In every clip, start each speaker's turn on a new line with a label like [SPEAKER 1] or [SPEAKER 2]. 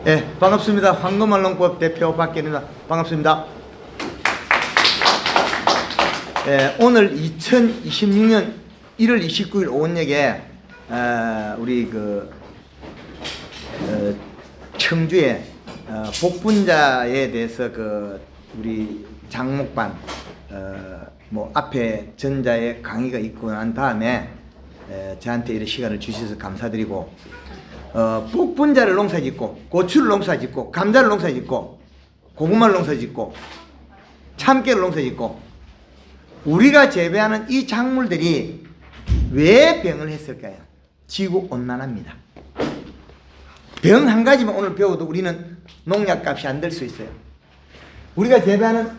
[SPEAKER 1] 네, 반갑습니다. 황금알농법 대표 박계입니다. 반갑습니다. 오늘 2026년 1월 29일 오은역에 우리 청주에 복분자에 대해서 우리 장목반 앞에 전자에 강의가 있고 난 다음에 저한테 이런 시간을 주셔서 감사드리고, 복분자를 농사짓고 고추를 농사짓고 감자를 농사짓고 고구마를 농사짓고 참깨를 농사짓고 우리가 재배하는 이 작물들이 왜 병을 했을까요? 지구온난화입니다. 병 한 가지만 오늘 배워도 우리는 농약값이 안 들 수 있어요. 우리가 재배하는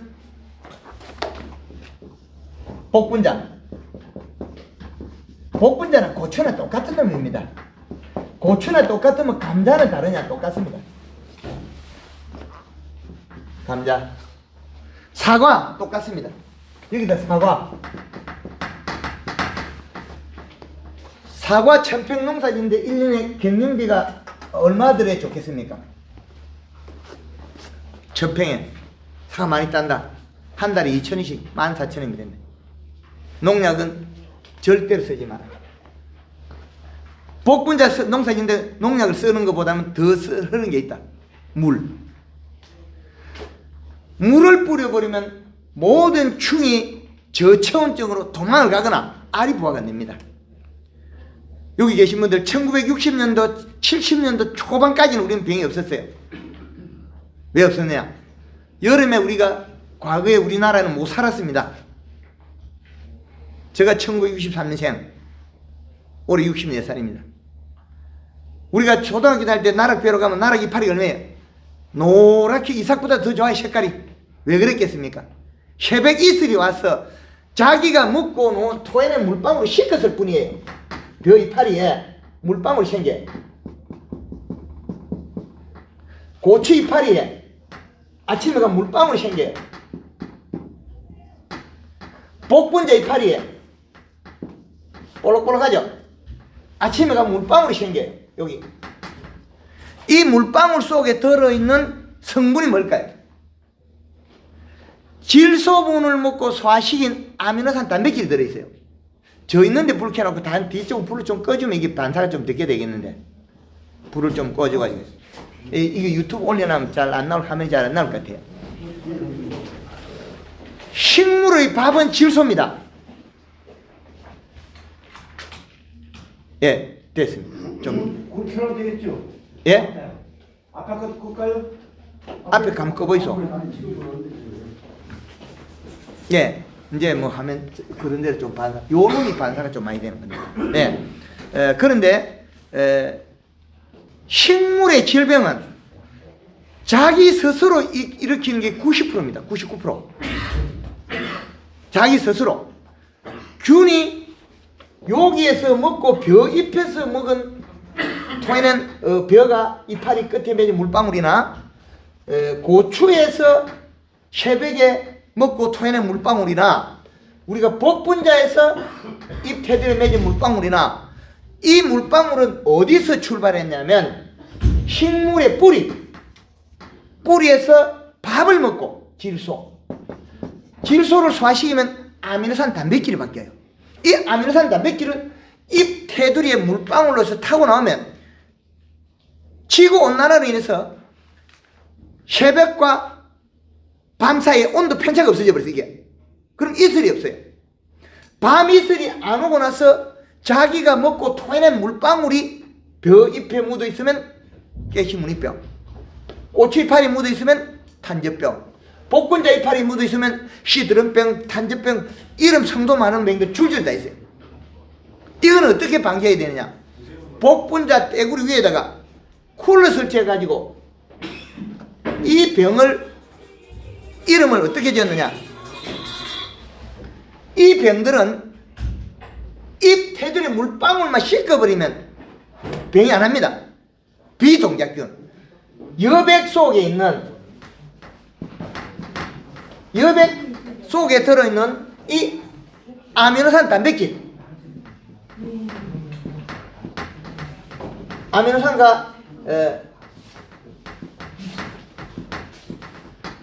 [SPEAKER 1] 복분자는 고추나 똑같은 놈입니다. 고추나 똑같으면 감자는 다르냐? 똑같습니다. 감자. 사과 똑같습니다. 여기다 사과 천평농사진데 1년에 경영비가 얼마 들어야 좋겠습니까? 천평에 사과 많이 딴다. 한 달에 2,000원씩 14,000원이 된다. 농약은 절대로 쓰지 마라. 복분자 농사진데 농약을 쓰는 것보다는 더 흐르는 게 있다. 물을 뿌려버리면 모든 충이 저체온증으로 도망을 가거나 알이 부화가 됩니다. 여기 계신 분들 1960년도 70년도 초반까지는 우리는 병이 없었어요. 왜 없었냐? 여름에 우리가 과거에 우리나라는 못 살았습니다. 제가 1963년생, 올해 64살입니다. 우리가 초등학교 다닐 때 나락 배우러 가면 나락 이파리 얼마예요? 노랗게 이삭보다 더 좋아요, 색깔이. 왜 그랬겠습니까? 새벽 이슬이 와서 자기가 먹고 놓은 토에는 물방울을 씻었을 뿐이에요. 벼 이파리에 물방울이 생겨요. 고추 이파리에 아침에 가면 물방울이 생겨요. 복분자 이파리에 볼록볼록하죠? 아침에 가면 물방울이 생겨요. 여기 이 물방울 속에 들어있는 성분이 뭘까요? 질소분을 먹고 소화시킨 아미노산 단백질이 들어있어요. 저 있는데 불 켜놓고 뒤쪽 불을 좀 꺼주면 이게 반사가 좀 되게 되겠는데, 불을 좀 꺼줘가지고 이게 유튜브 올려놓으면 잘 안 나올, 화면이 잘 안 나올 것 같아요. 식물의 밥은 질소입니다. 예, 됐습니다. 좀
[SPEAKER 2] 그렇게 하면 되겠죠?
[SPEAKER 1] 예?
[SPEAKER 2] 아까 그거까요?
[SPEAKER 1] 앞에 감꺼 보이소. 예, 이제 뭐 하면 그런 데로 좀 반사, 요 놈이 반사가 좀 많이 되는 겁니다. 네. 그런데 식물의 질병은 자기 스스로 일으키는 게 90%입니다. 99%. 자기 스스로. 균이 여기에서 먹고 벼 잎에서 먹은 토에는 벼가 이파리 끝에 맺은 물방울이나 고추에서 새벽에 먹고 토해낸 물방울이나 우리가 복분자에서 잎 테두리에 맺은 물방울이나, 이 물방울은 어디서 출발했냐면 식물의 뿌리에서 밥을 먹고 질소를 소화시키면 아미노산 단백질이 바뀌어요. 이 아미노산 단백질은 잎 테두리에 물방울로서 타고 나오면 지구온난화로 인해서 새벽과 밤 사이에 온도 편차가 없어져 버렸어요. 이게 그럼 이슬이 없어요. 밤 이슬이 안 오고 나서 자기가 먹고 토해낸 물방울이 벼 잎에 묻어 있으면 깨시무늬병, 고추 이파리 묻어 있으면 탄저병, 복분자 이파리 묻어 있으면 시드름병, 탄저병, 이름 성도 많은 병들 줄줄 다 있어요. 이건 어떻게 방지해야 되느냐? 복분자 떼구리 위에다가 쿨러 설치해 가지고 이 병을 이름을 어떻게 지었느냐? 이 병들은 잎 테두리 물방울만 씻어버리면 병이 안 합니다. 비동작균. 여백 속에 들어있는 이 아미노산 단백질, 아미노산과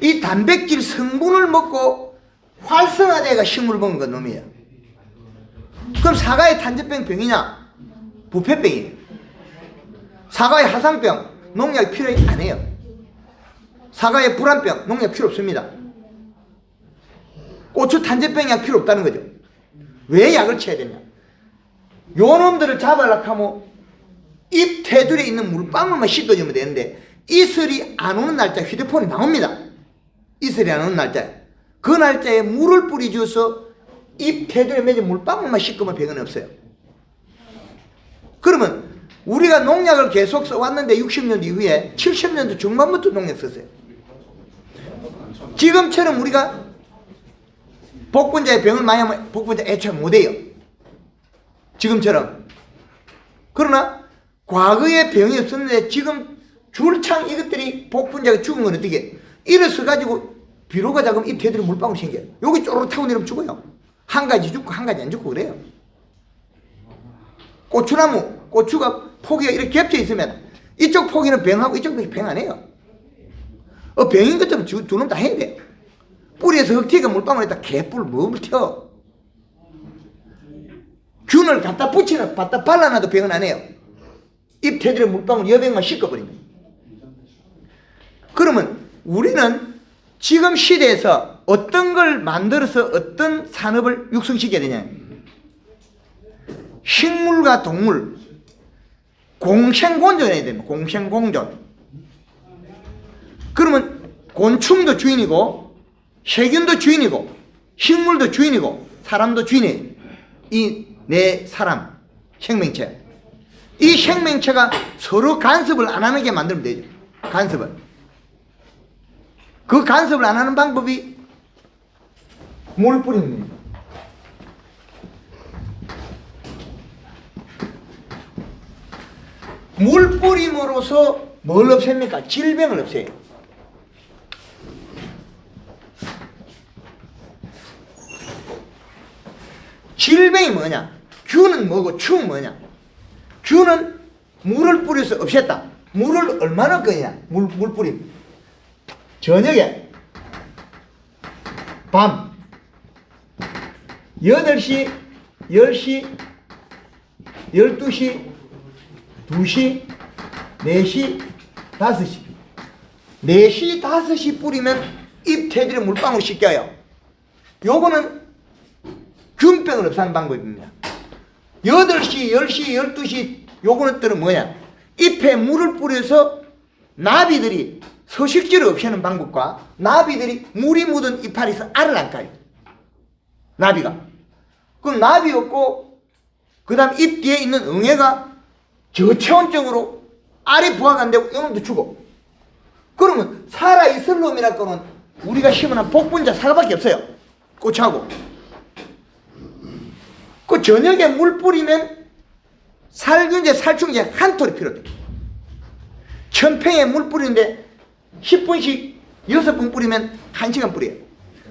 [SPEAKER 1] 이 단백질 성분을 먹고 활성화돼가 식물을 먹은 건 놈이에요. 그럼 사과의 탄저병 병이냐? 부패병이에요. 사과의 하상병 농약 필요 안 해요. 사과의 불안병 농약 필요 없습니다. 고추 탄저병 약 필요 없다는 거죠. 왜 약을 쳐야 되냐? 요 놈들을 잡으려고 하면 잎 테두리에 있는 물방울만 씻어주면 되는데 이슬이 안 오는 날짜 휴대폰이 나옵니다. 이슬이 안 오는 날짜에 그 날짜에 물을 뿌려줘서 잎 테두리에 맺은 물방울만 씻으면 병은 없어요. 그러면 우리가 농약을 계속 써왔는데 60년도 이후에 70년도 중반부터 농약 썼어요. 지금처럼 우리가 복분자의 병을 많이 하면 복분자 애초에 못해요. 지금처럼. 그러나 과거에 병이 없었는데 지금 줄창 이것들이 복분자가 죽은 건 어떻게 일어서 가지고 비료가 작으면 잎 테두리 물방울 생겨요. 여기 쪼르르 타고 내리면 죽어요. 한 가지 죽고 한 가지 안 죽고 그래요. 고추나무 고추가 포기가 이렇게 겹쳐 있으면 이쪽 포기는 병하고 이쪽 포기 병 안 해요. 병인 것처럼 두 놈 다 해야 돼. 뿌리에서 흙튀가 물방울에다 개뿔 뭘 튀어. 균을 갖다 붙이나 갖다 발라놔도 병은 안 해요. 잎 테두리 물방울 여백만 씻어버립니다. 그러면 우리는 지금 시대에서 어떤 걸 만들어서 어떤 산업을 육성시켜야 되냐? 식물과 동물 공생공존해야 됩니다. 공생공존. 그러면 곤충도 주인이고 세균도 주인이고 식물도 주인이고 사람도 주인이에요. 이 내 사람 생명체. 이 생명체가 서로 간섭을 안 하는 게 만들면 되죠. 간섭을. 그 간섭을 안 하는 방법이 물 뿌리는 겁니다. 물 뿌림으로써 뭘 없앱니까? 질병을 없애요. 질병이 뭐냐? 균은 뭐고 추는 뭐냐? 균은 물을 뿌려서 없앴다. 물을 얼마나 끄냐? 물 뿌림. 저녁에 밤 8시, 10시, 12시, 2시, 4시, 5시 4시, 5시 뿌리면 잎 테두리 물방울 씻겨요. 요거는 균병을 없애는 방법입니다. 8시, 10시, 12시 요거는 뭐냐? 잎에 물을 뿌려서 나비들이 서식지를 없애는 방법과 나비들이 물이 묻은 이파리에서 알을 안 까요. 나비가. 그럼 나비 없고 그 다음 잎 뒤에 있는 응애가 저체온증으로 알이 부화가 안 되고 이놈도 죽어. 그러면 살아있을 놈이라고는 우리가 심은 복분자 사과밖에 없어요. 꽃하고. 그 저녁에 물 뿌리면 살균제, 살충제 한 톨이 필요돼. 천평에 물 뿌리는데 10분씩 6번 뿌리면 1시간 뿌려요.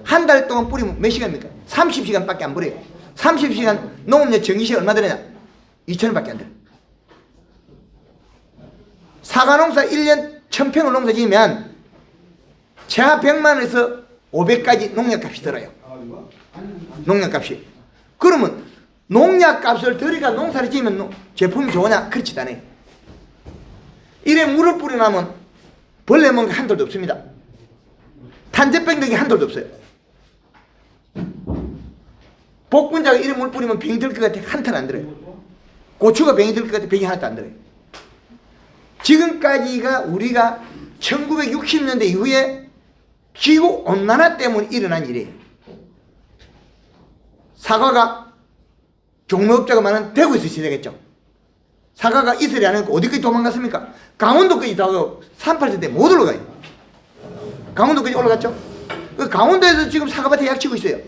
[SPEAKER 1] 한 달 동안 뿌리면 몇 시간입니까? 30시간 밖에 안 뿌려요. 30시간 농업용 전기세 얼마 들으냐? 2,000원 밖에 안 들어요. 사과농사 1년 1000평을 농사 지으면 최하 100만원에서 500까지 농약값이 들어요. 농약값이. 그러면 농약값을 들이가 농사를 지으면 제품이 좋으냐? 그렇지도 않아요. 이래 물을 뿌려놓으면 벌레 먹는 게 한 돌도 없습니다. 탄저병 등이 한 돌도 없어요. 복분자가 이래 물 뿌리면 병이 들 것 같아 한 턴 안 들어요. 고추가 병이 들 것 같아 병이 하나도 안 들어요. 지금까지가 우리가 1960년대 이후에 기후온난화 때문에 일어난 일이에요. 사과가 종묘업자가 많은 대구에서 시작했죠. 사과가 이슬이 안 하니까 어디까지 도망갔습니까? 강원도까지 다가고 38세 때 못 올라가요. 강원도까지 올라갔죠. 그 강원도에서 지금 사과밭에 약치고 있어요.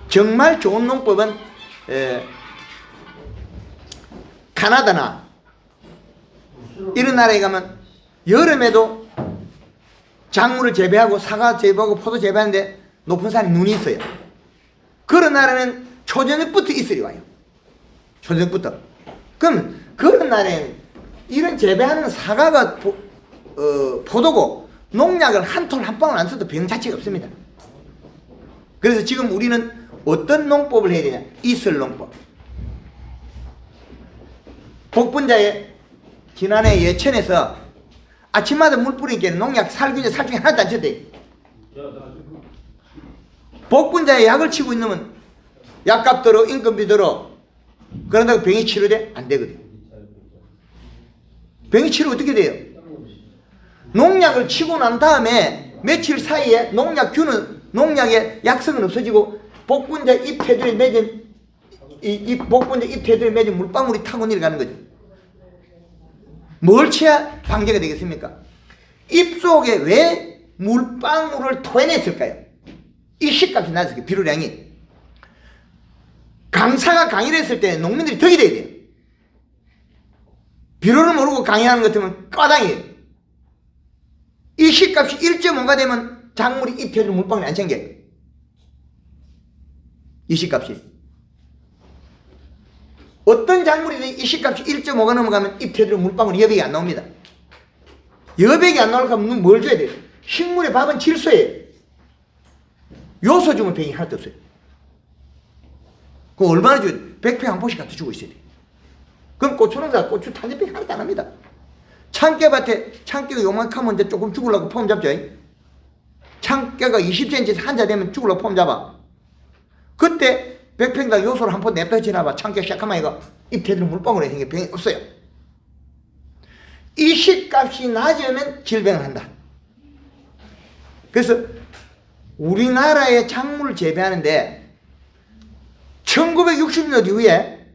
[SPEAKER 1] 정말 좋은 농법은 카나다나 이런 나라에 가면 여름에도 작물을 재배하고 사과 재배하고 포도 재배하는데 높은 산에 눈이 있어요. 그런 나라는 초저녁부터 이슬이 와요. 초저녁부터. 그럼 그런 나라에 이런 재배하는 사과가 포도고 농약을 한 톨 한 방울 안 써도 병 자체가 없습니다. 그래서 지금 우리는 어떤 농법을 해야 되냐? 이슬 농법. 복분자에 지난해 예천에서 아침마다 물 뿌리니까 농약 살균제 살충이 하나도 안 쳤대. 복분자에 약을 치고 있으면 약값 들어 인건비 들어 그런다고 병이 치료돼? 안 되거든. 병이 치료 어떻게 돼요? 농약을 치고 난 다음에 며칠 사이에 농약의 약성은 없어지고 복분자 잎 테두리에 맺은 이 복분자 잎 테두리에 맺은 물방울이 타고 내려가는 거죠. 뭘 쳐야 방제가 되겠습니까? 잎 속에 왜 물방울을 토해냈을까요? 이 식값이 낮았을까요? 비료량이. 강사가 강의를 했을 때 농민들이 덕이 돼야 돼요. 비료를 모르고 강의하는 것 같으면 까당이에요. 이 식값이 1.5가 되면 작물이 잎 테두리 물방울이 안 생겨요. 이 식값이. 어떤 작물이든 이 식값이 1.5가 넘어가면 잎 테두리 물방울이 여백이 안 나옵니다. 여백이 안 나오려면 하면 뭘 줘야 돼요? 식물의 밥은 질소예요. 요소 주면 병이 하나도 없어요. 그럼 얼마나 줘야 돼? 100평 한 포씩 갖다 주고 있어야 돼. 그럼 고추농사 고추 탄저병 하나도 안 합니다. 참깨밭에 참깨가 요만하면 이제 조금 죽으려고 폼 잡죠. 참깨가 20cm에서 한자 되면 죽으려고 폼 잡아. 그때 100평당 요소를 한 번 냅다 지나봐. 참깨 시작하면 이거 잎테두리 물방울에 생겨 병이 없어요. 이 식값이 낮으면 질병을 한다. 그래서 우리나라의 작물을 재배하는데 1960년 이후에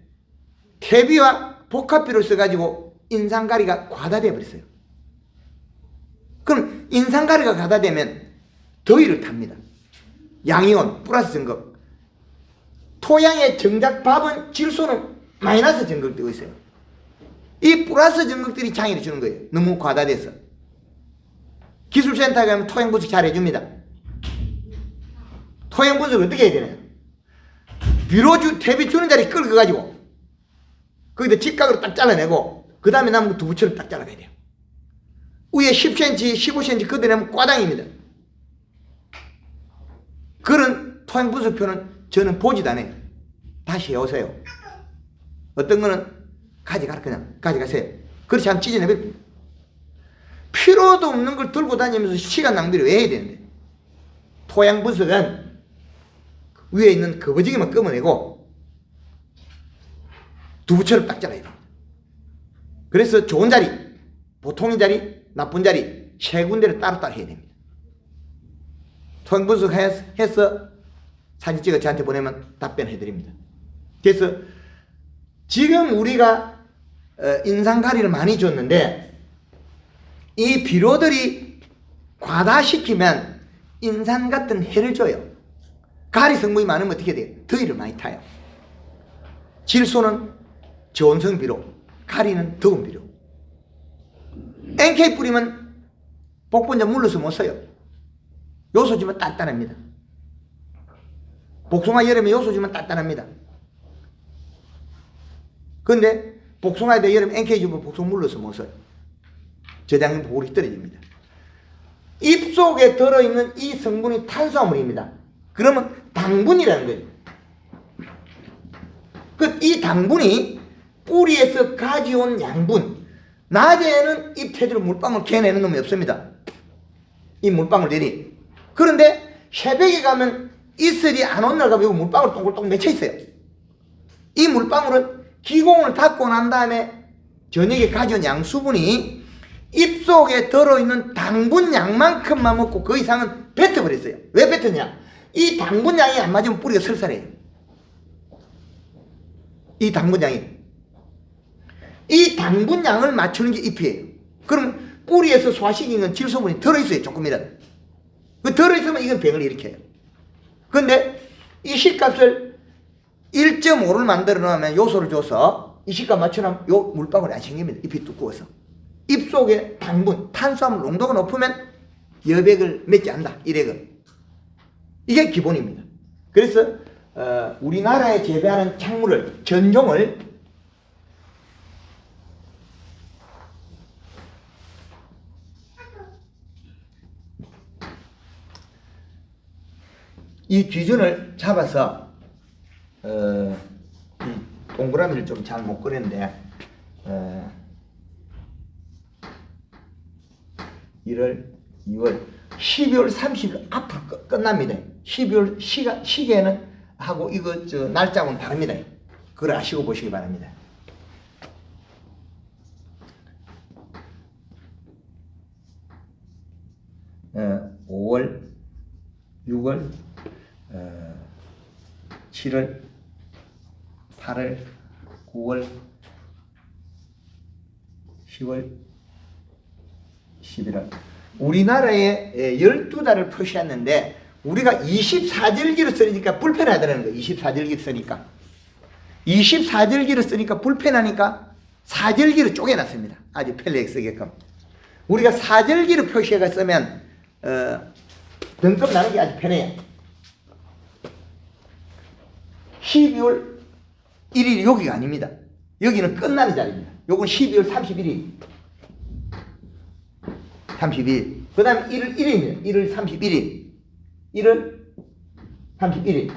[SPEAKER 1] 퇴비와 복합비를 써가지고 인산가리가 과다되어 버렸어요. 그럼 인산가리가 과다되면 더위를 탑니다. 양이온 플러스 증극. 토양의 정작 밥은 질소는 마이너스 증극되고 있어요. 이 플러스 증극들이 장애를 주는 거예요. 너무 과다돼서. 기술센터에 가면 토양 분석 잘 해줍니다. 토양 분석을 어떻게 해야 되나요? 비료주 퇴비 주는 자리 끌어가지고 거기다 직각으로 딱 잘라내고 그 다음에 남은 거 두부처럼 딱 잘라가야 돼요. 위에 10cm, 15cm 걷어내면 꽈당입니다. 그런 토양 분석표는 저는 보지도 않아요. 다시 해오세요. 어떤 거는 가져가라 그냥 가져가세요. 그렇지 않으면 찢어내버립니다. 필요도 없는 걸 들고 다니면서 시간 낭비를 왜 해야 되는데. 토양 분석은 위에 있는 거버지기만 끄어내고 두부처럼 딱 잘라야 돼. 그래서 좋은 자리, 보통의 자리, 나쁜 자리 세 군데를 따로따로 해야 됩니다. 토양 분석해서 사진 찍어 저한테 보내면 답변해 드립니다. 그래서 지금 우리가 인산가리를 많이 줬는데 이 비료들이 과다시키면 인산 같은 해를 줘요. 가리 성분이 많으면 어떻게 돼요? 더위를 많이 타요. 질소는 저온성 비료, 가리는 더운 비료. NK 뿌리면 복분자 물러서 못 써요. 요소 주면 단단합니다. 복숭아 여름에 요소 주면 단단합니다. 그런데 복숭아에다 여름 NK 주면 복숭아 물러서 못 써요. 저장 보울이 떨어집니다. 잎 속에 들어있는 이 성분이 탄수화물입니다. 그러면 당분이라는 거예요. 이 당분이 뿌리에서 가져온 양분. 낮에는 잎 테두리 물방울 개내는 놈이 없습니다. 이 물방울들이. 그런데 새벽에 가면 이슬이 안 온 날 가면 여기 물방울 동글동글 맺혀 있어요. 이 물방울은 기공을 닫고 난 다음에 저녁에 가져온 양수분이 잎 속에 들어있는 당분 양만큼만 먹고 그 이상은 뱉어버렸어요. 왜 뱉었냐? 이 당분 양이 안 맞으면 뿌리가 설사해요. 이 당분 양이. 이 당분 양을 맞추는 게 잎이에요. 그럼 뿌리에서 소화시키는 질소분이 들어있어요. 조금이라도. 그 들어있으면 이건 병을 일으켜요. 그런데 이 식값을 1.5를 만들어 놓으면 요소를 줘서 이 식값 맞춰놓으면 요 물방울이 안 생깁니다. 잎이 두꺼워서. 잎 속에 당분, 탄수화물 농도가 높으면 여백을 맺지 않는다. 일액을. 이게 기본입니다. 그래서 우리나라에 재배하는 작물을 전종을 이 기준을 잡아서 이 동그라미를 좀 잘 못 그렸는데 1월, 2월, 12월 30일 앞으로 끝납니다. 12월 시계는 하고 이거 저 날짜하고는 다릅니다. 그걸 아시고 보시기 바랍니다. 어, 5월, 6월, 7월, 8월, 9월, 10월, 11월. 우리나라에 12달을 표시했는데 우리가 24절기로 쓰니까 불편하다는 거예요. 24절기로 쓰니까. 24절기로 쓰니까 불편하니까 4절기로 쪼개놨습니다. 아주 편리하게 쓰게끔. 우리가 4절기로 표시해가 쓰면 등급 나누기 아주 편해요. 12월 1일이 여기가 아닙니다. 여기는 끝나는 자리입니다. 요건 12월 31일. 32일. 그 다음에 1월 1일입니다. 1월 31일. 1월 31일.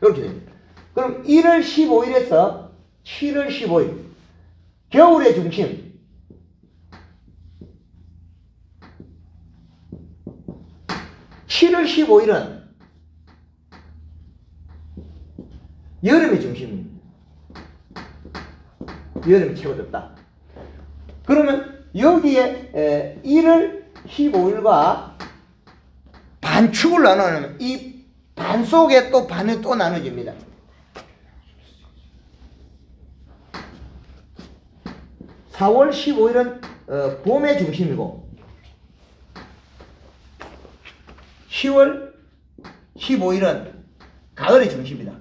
[SPEAKER 1] 이렇게 됩니다. 그럼 1월 15일에서 7월 15일. 겨울의 중심. (7월 15일은) 여름의 중심입니다. 여름이 최고 덥다. 그러면 여기에 1월 15일과 반축을 나누면 이 반 속에 또 반이 또 나눠집니다. (4월 15일은) 봄의 중심이고 10월 15일은 가을의 중심이다.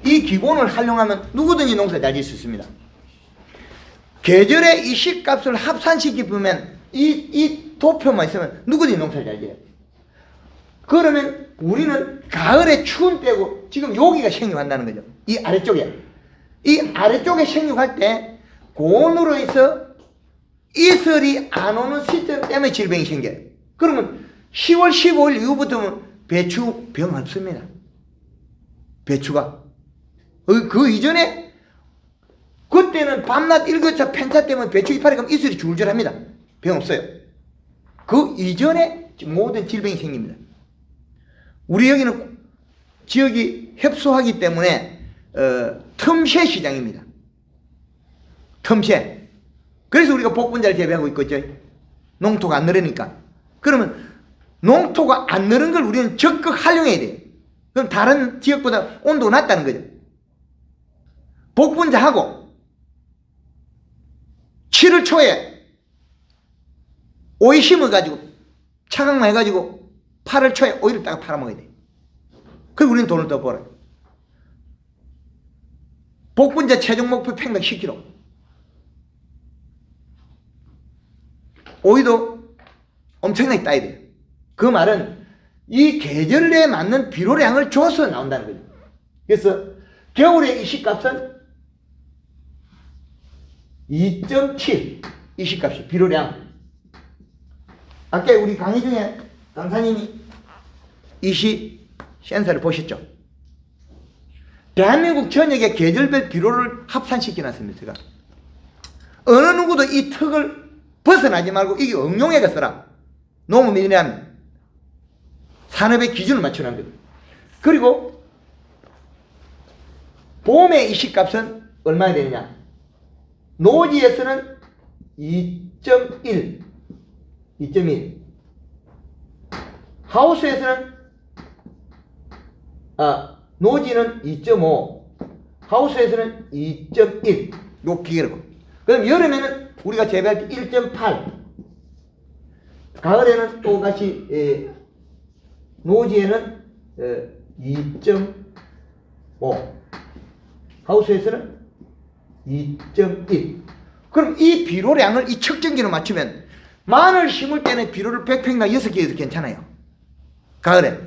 [SPEAKER 1] 이 기본을 활용하면 누구든지 농사 잘 지을 수 있습니다. 계절의 이 시값을 합산시키면 이 도표만 있으면 누구든지 농사 잘 지어요. 그러면 우리는 가을에 추운 때고 지금 여기가 생육한다는 거죠. 이 아래쪽에. 이 아래쪽에 생육할 때 고온으로 해서 이슬이 안 오는 시점 때문에 질병이 생겨요. 그러면 10월 15일 이후부터는 배추 병 없습니다. 배추가. 그 이전에 그때는 밤낮 일교차 편차 때문에 배추 이파리 가면 이슬이 줄줄 합니다. 병 없어요. 그 이전에 모든 질병이 생깁니다. 우리 여기는 지역이 협소하기 때문에 틈새 시장입니다. 틈새. 그래서 우리가 복분자를 재배하고 있겠죠. 농토가 안 늘으니까. 그러면 농토가 안 늘은 걸 우리는 적극 활용해야 돼요. 그럼 다른 지역보다 온도가 낮다는 거죠. 복분자하고 7월 초에 오이 심어가지고 차강만 해가지고 8월 초에 오이를 딱 팔아먹어야 돼. 그리고 우리는 돈을 더 벌어요. 복분자 최종 목표 팽당 10kg. 오이도 엄청나게 따야 돼요. 그 말은 이 계절에 맞는 비료량을 줘서 나온다는 거죠. 그래서 겨울의 이 시값은 2.7 이 시값이 비료량. 아까 우리 강의 중에 강사님이 이시 센서를 보셨죠? 대한민국 전역의 계절별 비료를 합산시켜 놨습니다. 제가 어느 누구도 이 턱을 벗어나지 말고 이게 응용해가 써라. 농업인이라면 산업의 기준을 맞춰놓은 거예요. 그리고 봄의 이시값은 얼마나 되느냐? 노지에서는 2.1 하우스에서는 노지는 2.5 하우스에서는 2.1 요 기계로. 그럼 여름에는 우리가 재배할 때 1.8 가을에는 또다시 노지에는 2.5 하우스에서는 2.1. 그럼 이 비료량을 이 측정기로 맞추면 마늘 심을 때는 비료를 100평당 6개에서 괜찮아요. 가을에.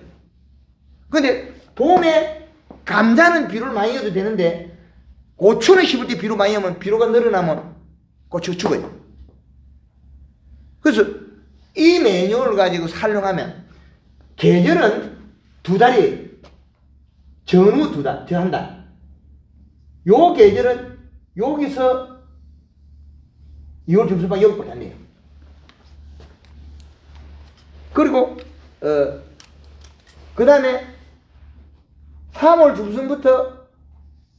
[SPEAKER 1] 근데 봄에 감자는 비료를 많이 넣어도 되는데 고추를 심을 때 비료 많이 하면 비료가 늘어나면 고추가 죽어요. 그래서 이 매뉴얼을 가지고 활용하면 계절은 2달이에요. 전후 2달, 저 한 달. 요 계절은 여기서 2월 중순밖에 여기밖에 안 돼요. 그리고 그 다음에 3월 중순부터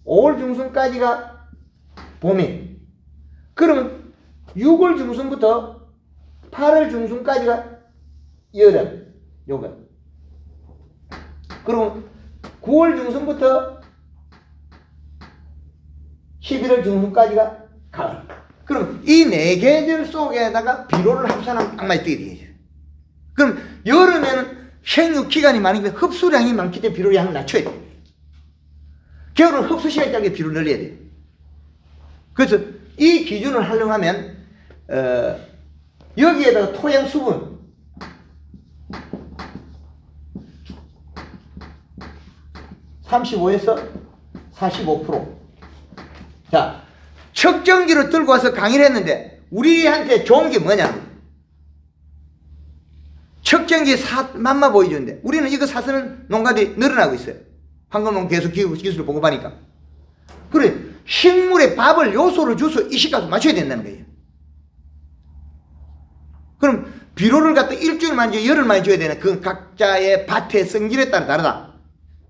[SPEAKER 1] 5월 중순까지가 봄이에요. 그러면 6월 중순부터 8월 중순까지가 여름. 요거. 그럼 9월 중순부터 11월 중순까지가 가을. 그럼 이 4계절 속에다가 비료를 합산하면 딱 맞게 되죠. 그럼 여름에는 생육 기간이 많으니까 흡수량이 많기 때문에 비료량을 낮춰야 돼요. 겨울은 흡수 시간이 짧게 비료를 늘려야 돼요. 그래서 이 기준을 활용하면 여기에다가 토양 수분 35에서 45%. 자, 측정기를 들고 와서 강의를 했는데 우리한테 좋은 게 뭐냐? 측정기 맛만 보여주는데 우리는 이거 사서는 농가들이 늘어나고 있어요. 황금농 계속 기술을 보급하니까. 그래, 식물에 밥을 요소를 줘서 이 식값을 맞춰야 된다는 거예요. 그럼 비료를 갖다 일주일만 줘, 열흘만 줘야 되는 그 각자의 밭의 성질에 따라 다르다.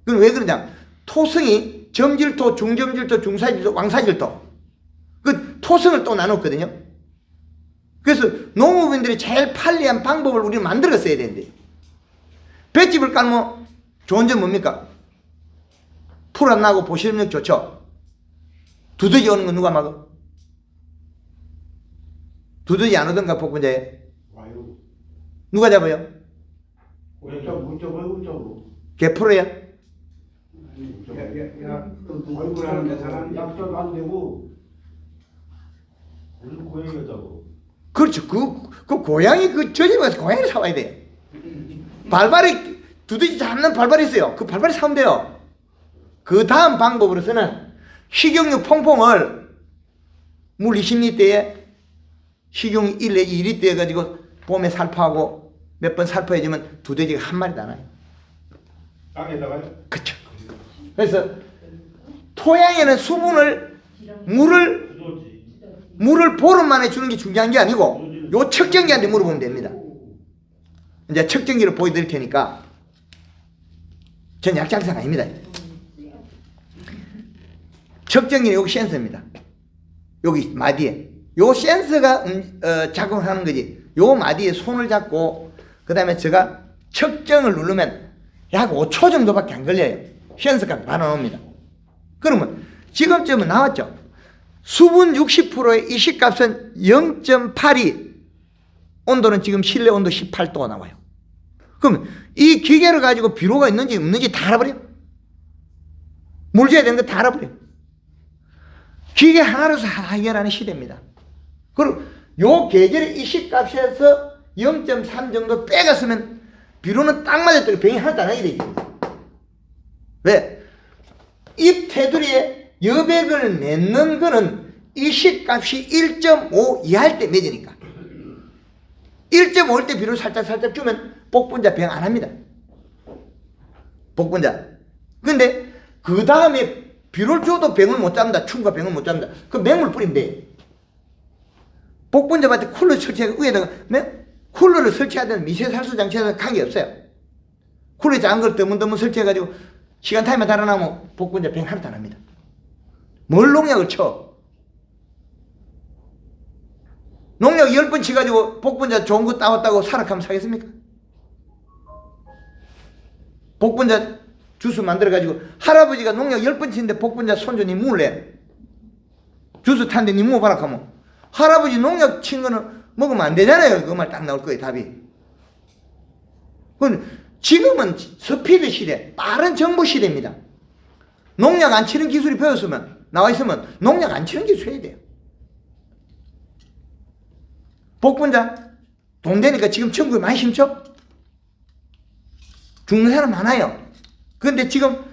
[SPEAKER 1] 그럼 왜 그러냐? 토성이 점질토, 중점질토, 중사질토, 왕사질토. 그 토성을 또 나눴거든요. 그래서 농업인들이 제일 편리한 방법을 우리는 만들어 써야 되는데, 볏짚을 깔면 좋은 점 뭡니까? 풀 안 나고 보실력 좋죠. 두더지 오는 거 누가 막어? 두더지 안 오던가 복분자에?
[SPEAKER 2] 와요.
[SPEAKER 1] 누가 잡아요?
[SPEAKER 2] 문자
[SPEAKER 1] 개 풀어야?
[SPEAKER 2] 얼굴 하는데 사람 약속도 안 되고 무슨 고양이가 잡어.
[SPEAKER 1] 그렇죠. 그 고양이 저 집에 가서 고양이를 사와야 돼요. 발발이 두더지 잡는 발발이 있어요. 그 발발이 사면 돼요. 그 다음 방법으로서는 식용유 퐁퐁을 물 20리터에 식용유 1 내지 2리터 해가지고 봄에 살포하고 몇 번 살포해주면 두더지가 한 마리도 안 와요.
[SPEAKER 2] 땅에다가요?
[SPEAKER 1] 그쵸. 그래서 토양에는 수분을 물을 보름 만에 주는 게 중요한 게 아니고 요 측정기한테 물어보면 됩니다. 이제 측정기를 보여드릴 테니까 전 약장사가 아닙니다. 측정기는 여기 센서입니다. 여기 마디에 요 센서가 작용하는 거지. 요 마디에 손을 잡고 그 다음에 제가 측정을 누르면 약 5초 정도밖에 안 걸려요. 센서가 바로 나옵니다. 그러면 지금쯤은 나왔죠. 수분 60%의 이식값은 0.82, 온도는 지금 실내 온도 18도가 나와요. 그러면 이 기계를 가지고 비료가 있는지 없는지 다 알아버려요. 물 줘야 되는 거 다 알아버려요. 기계 하나로서 해결하는 시대입니다. 그리고 요 계절의 이식값에서 0.3 정도 빼갔으면 비료는 딱 맞았더니 병이 하나도 안 하게 되죠. 왜? 잎 테두리에 여백을 맺는 거는 이식값이 1.5 이하일 때 맺으니까. 1.5일 때 비료 살짝 주면 복분자 병 안 합니다. 복분자. 근데 그 다음에 비료를 줘도 병을 못 잡는다. 충과 병을 못 잡는다. 그 맹물 뿌리면 돼. 복분자밭에 쿨러 설치하고 위에다가 쿨러를 설치하든 미세살수 장치하든 관계없어요. 쿨러 작은 걸 드문드문 설치해가지고 시간 타임만 달아나면 복분자 병 하나도 안 합니다. 뭘 농약을 쳐? 농약 10번 치가지고 복분자 좋은 거 따왔다고 사락하면 사겠습니까? 복분자 주스 만들어가지고 할아버지가 농약 10번 치는데 복분자 손주니 물래. 주스 탄데 니 먹어봐라 하면 할아버지 농약 친 거는 먹으면 안 되잖아요. 그 말 딱 나올 거예요, 답이. 지금은 스피드 시대, 빠른 정보 시대입니다. 농약 안 치는 기술이 배웠으면, 나와 있으면 농약 안 치는 기술 해야 돼요. 복분자 돈 되니까 지금 전국에 많이 심죠? 죽는 사람 많아요. 그런데 지금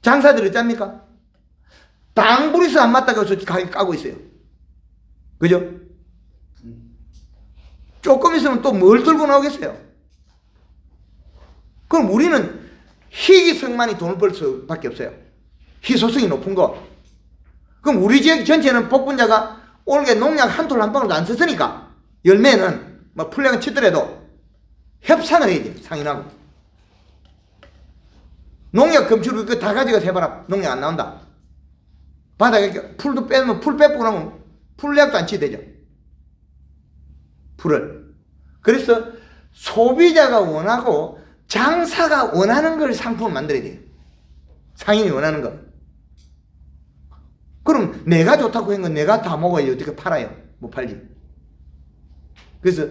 [SPEAKER 1] 장사들 어쩝니까? 당불에서 안 맞다고 해서 가격 까고 있어요. 그죠? 조금 있으면 또 뭘 들고 나오겠어요? 그럼 우리는 희귀성만이 돈을 벌 수밖에 없어요. 희소성이 높은 거. 그럼 우리 지역 전체는 복분자가 올해 농약 한 톨 한 방울도 안 썼으니까 열매는 뭐 풀량을 치더라도 협상을 해야지, 상인하고. 농약 검출 그거 다 가져가서 해봐라. 농약 안 나온다. 바닥에 풀도 빼면 풀 빼고 나면 풀약도 안 치되죠. 풀을. 그래서 소비자가 원하고 장사가 원하는 걸 상품을 만들어야 돼요. 상인이 원하는 거. 그럼 내가 좋다고 한 건 내가 다 먹어야 어떻게 팔아요? 못 팔지. 그래서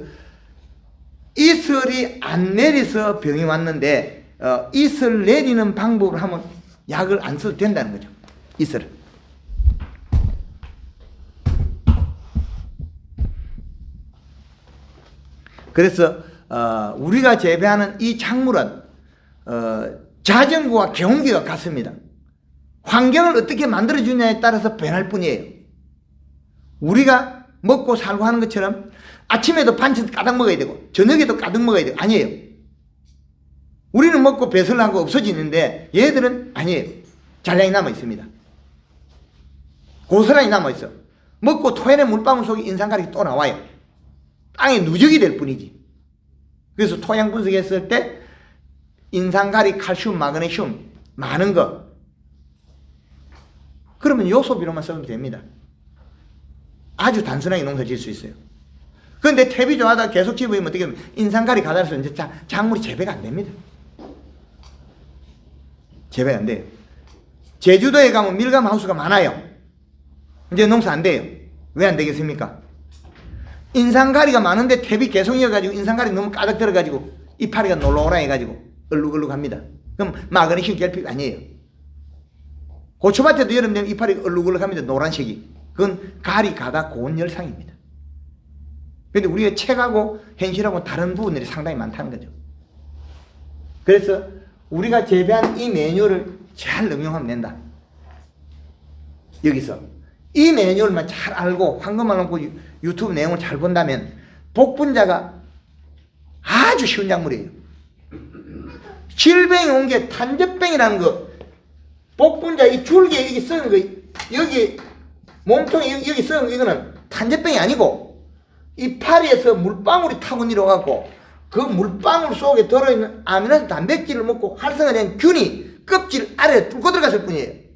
[SPEAKER 1] 이슬이 안 내려서 병이 왔는데 이슬 내리는 방법을 하면 약을 안 써도 된다는 거죠. 이슬을. 그래서 우리가 재배하는 이 작물은 자전거와 경운기가 같습니다. 환경을 어떻게 만들어주냐에 따라서 변할 뿐이에요. 우리가 먹고 살고 하는 것처럼 아침에도 반찬 가득 먹어야 되고 저녁에도 가득 먹어야 되고 아니에요. 우리는 먹고 배설하고 없어지는데 얘들은 아니에요. 잔량이 남아 있습니다. 고스란히 남아 있어. 먹고 토해낸 물방울 속에 인산가락이 또 나와요. 땅에 누적이 될 뿐이지. 그래서 토양 분석했을 때 인산가리, 칼슘, 마그네슘 많은 거, 그러면 요소비료만 쓰면 됩니다. 아주 단순하게 농사 지을 수 있어요. 그런데 퇴비 좋아하다 계속 집으면 어떻게 하면 인산가리 가다서 이제 작물이 재배가 안 됩니다. 재배가 안 돼요. 제주도에 가면 밀감 하우스가 많아요. 이제 농사 안 돼요. 왜 안 되겠습니까? 인산가리가 많은데 퇴비 계속 이어가지고 인산가리 너무 가득 들어가지고 이파리가 놀러오라 해가지고 얼룩얼룩 합니다. 그럼 마그네슘 결핍이 아니에요. 고추밭에도 여름 되면 이파리가 얼룩얼룩 합니다. 노란색이. 그건 가리 가다 고온 열상입니다. 그런데 우리가 책하고 현실하고 다른 부분들이 상당히 많다는 거죠. 그래서 우리가 재배한 이 매뉴얼을 잘 응용하면 된다. 여기서 이 매뉴얼만 잘 알고 황금만 놓고 유튜브 내용을 잘 본다면 복분자가 아주 쉬운 작물이에요. 질병이 온 게 탄저병이라는 거, 복분자 이 줄기에 여기 썩은 거, 여기 몸통에 여기 썩은 거, 이거는 탄저병이 아니고 이파리에서 물방울이 타고 내려가고 그 물방울 속에 들어있는 아미노산 단백질을 먹고 활성화된 균이 껍질 아래에 뚫고 들어갔을 뿐이에요.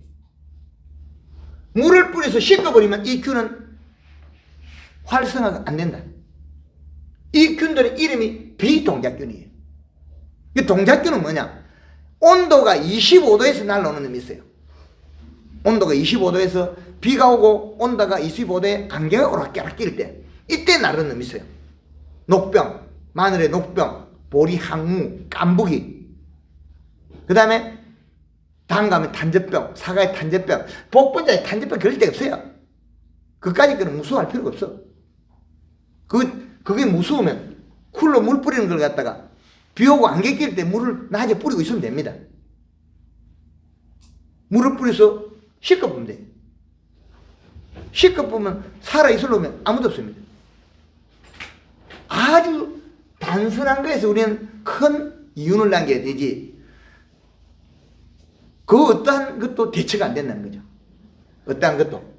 [SPEAKER 1] 물을 뿌려서 씻어버리면 이 균은 활성화가 안 된다. 이 균들의 이름이 비동작균이에요. 이 동작균은 뭐냐? 온도가 25도에서 날아오는 놈이 있어요. 온도가 25도에서 비가 오고 온도가 25도에 안개가 오락가락 낄 때, 이때 나르는 놈이 있어요. 녹병, 마늘의 녹병, 보리 항무, 깐부기. 그 다음에 단감의 탄저병, 사과의 탄저병, 복분자의 탄저병 걸릴 데가 없어요. 그까짓 거는 무서워할 필요가 없어. 그게 무서우면 쿨로 물 뿌리는 걸 갖다가 비 오고 안개 낄 때 물을 낮에 뿌리고 있으면 됩니다. 물을 뿌려서 씻어보면 돼요. 씻어보면 살아있으려면 아무도 없습니다. 아주 단순한 거에서 우리는 큰 이윤을 남겨야 되지, 그 어떠한 것도 대처가 안 된다는 거죠. 어떠한 것도.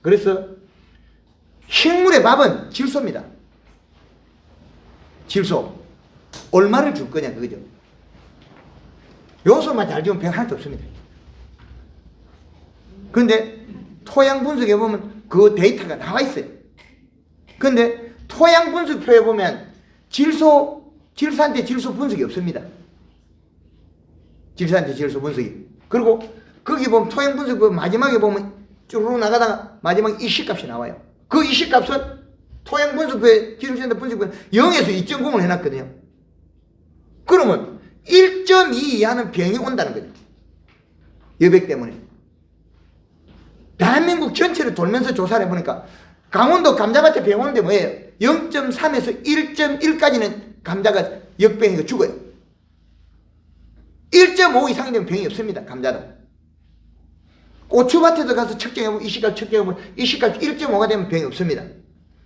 [SPEAKER 1] 그래서 식물의 밥은 질소입니다. 질소. 얼마를 줄 거냐 그거죠. 요소만 잘 주면 병 하나도 없습니다. 그런데 토양 분석해 보면 그 데이터가 나와 있어요. 그런데 토양 분석표에 보면 질소한테 질소 분석이 없습니다. 질소한테 질소 분석이. 그리고 거기 보면 토양 분석 마지막에 보면 쭈르륵 나가다가 마지막에 이식값이 나와요. 그 이식값은 토양 분석표에 질소한테 분석표에 0에서 2.0을 해놨거든요. 그러면 1.2 이하는 병이 온다는 거죠. 여백 때문에. 대한민국 전체를 돌면서 조사를 해보니까 강원도 감자밭에 병 오는데 뭐예요? 0.3에서 1.1까지는 감자가 역병이고 죽어요. 1.5 이상이 되면 병이 없습니다. 감자는. 고추밭에도 가서 측정해보면 이식값 측정해보면 이식값 1.5가 되면 병이 없습니다.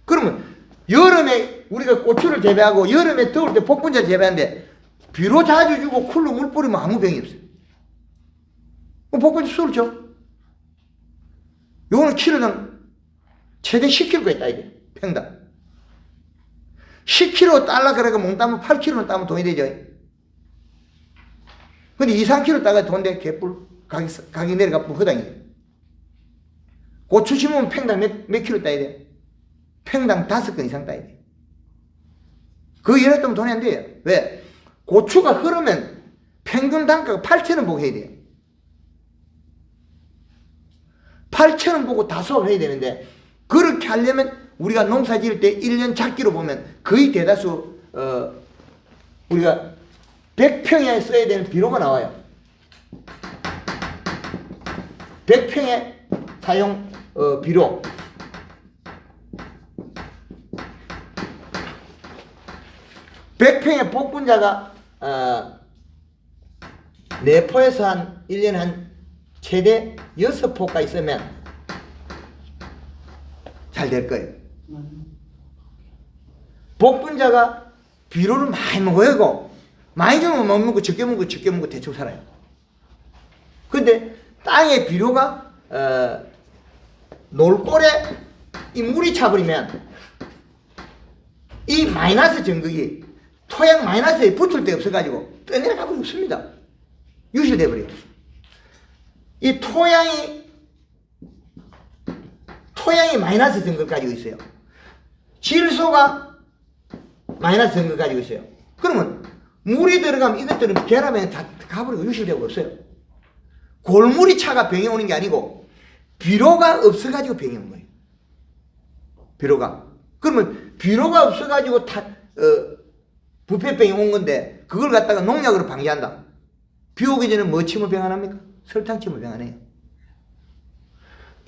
[SPEAKER 1] 그러면 여름에 우리가 고추를 재배하고 여름에 더울 때 복분자 재배하는데 비료 자주 주고 쿨로 물 뿌리면 아무 병이 없어요. 복분자 술을 줘. 요거는 키로당 최대 10kg가 있다 이게 평당. 10kg 딸라 그래가 몽따면 8kg는 따면 돈이 되죠. 근데 2, 3kg 따가 돈대 개뿔 가격 내려가 허당이 돼. 고추 심으면 평당 몇 킬로 따야 돼? 평당 5건 이상 따야 돼. 그 예를 들면 돈이 안 돼요. 왜? 고추가 흐르면 평균 단가가 8,000원 보고 해야 돼요. 8,000원 보고 다 수확해야 되는데 그렇게 하려면 우리가 농사 지을 때 1년 작기로 보면 거의 대다수 우리가 100평에 써야 되는 비료가 나와요. 100평에 사용 비료. (100평의) 복분자가 4포에서 한 1년에 한 최대 6포가 있으면 잘 될 거예요. 복분자가 비료를 많이 먹어야 하고 많이 주면 못 먹고 적게 먹고 대충 살아요. 근데 땅에 비료가 놀골에 이 물이 차버리면 이 마이너스 전극이 토양 마이너스에 붙을 데 없어가지고 떠내려가 버리고 없습니다. 유실돼 버려요. 이 토양이 마이너스 전극 가지고 있어요. 질소가 마이너스 전극 가지고 있어요. 그러면 물이 들어가면 이것들은 결합에 다 가버리고 유실되고 없어요. 골물이 차가 병이 오는 게 아니고 비료가 없어가지고 병이 온 거예요. 비료가. 그러면 비료가 없어가지고 부패병이 온 건데 그걸 갖다가 농약으로 방지한다. 비 오기 전에 뭐 치면 병 안 합니까? 설탕 치면 병 안 해요.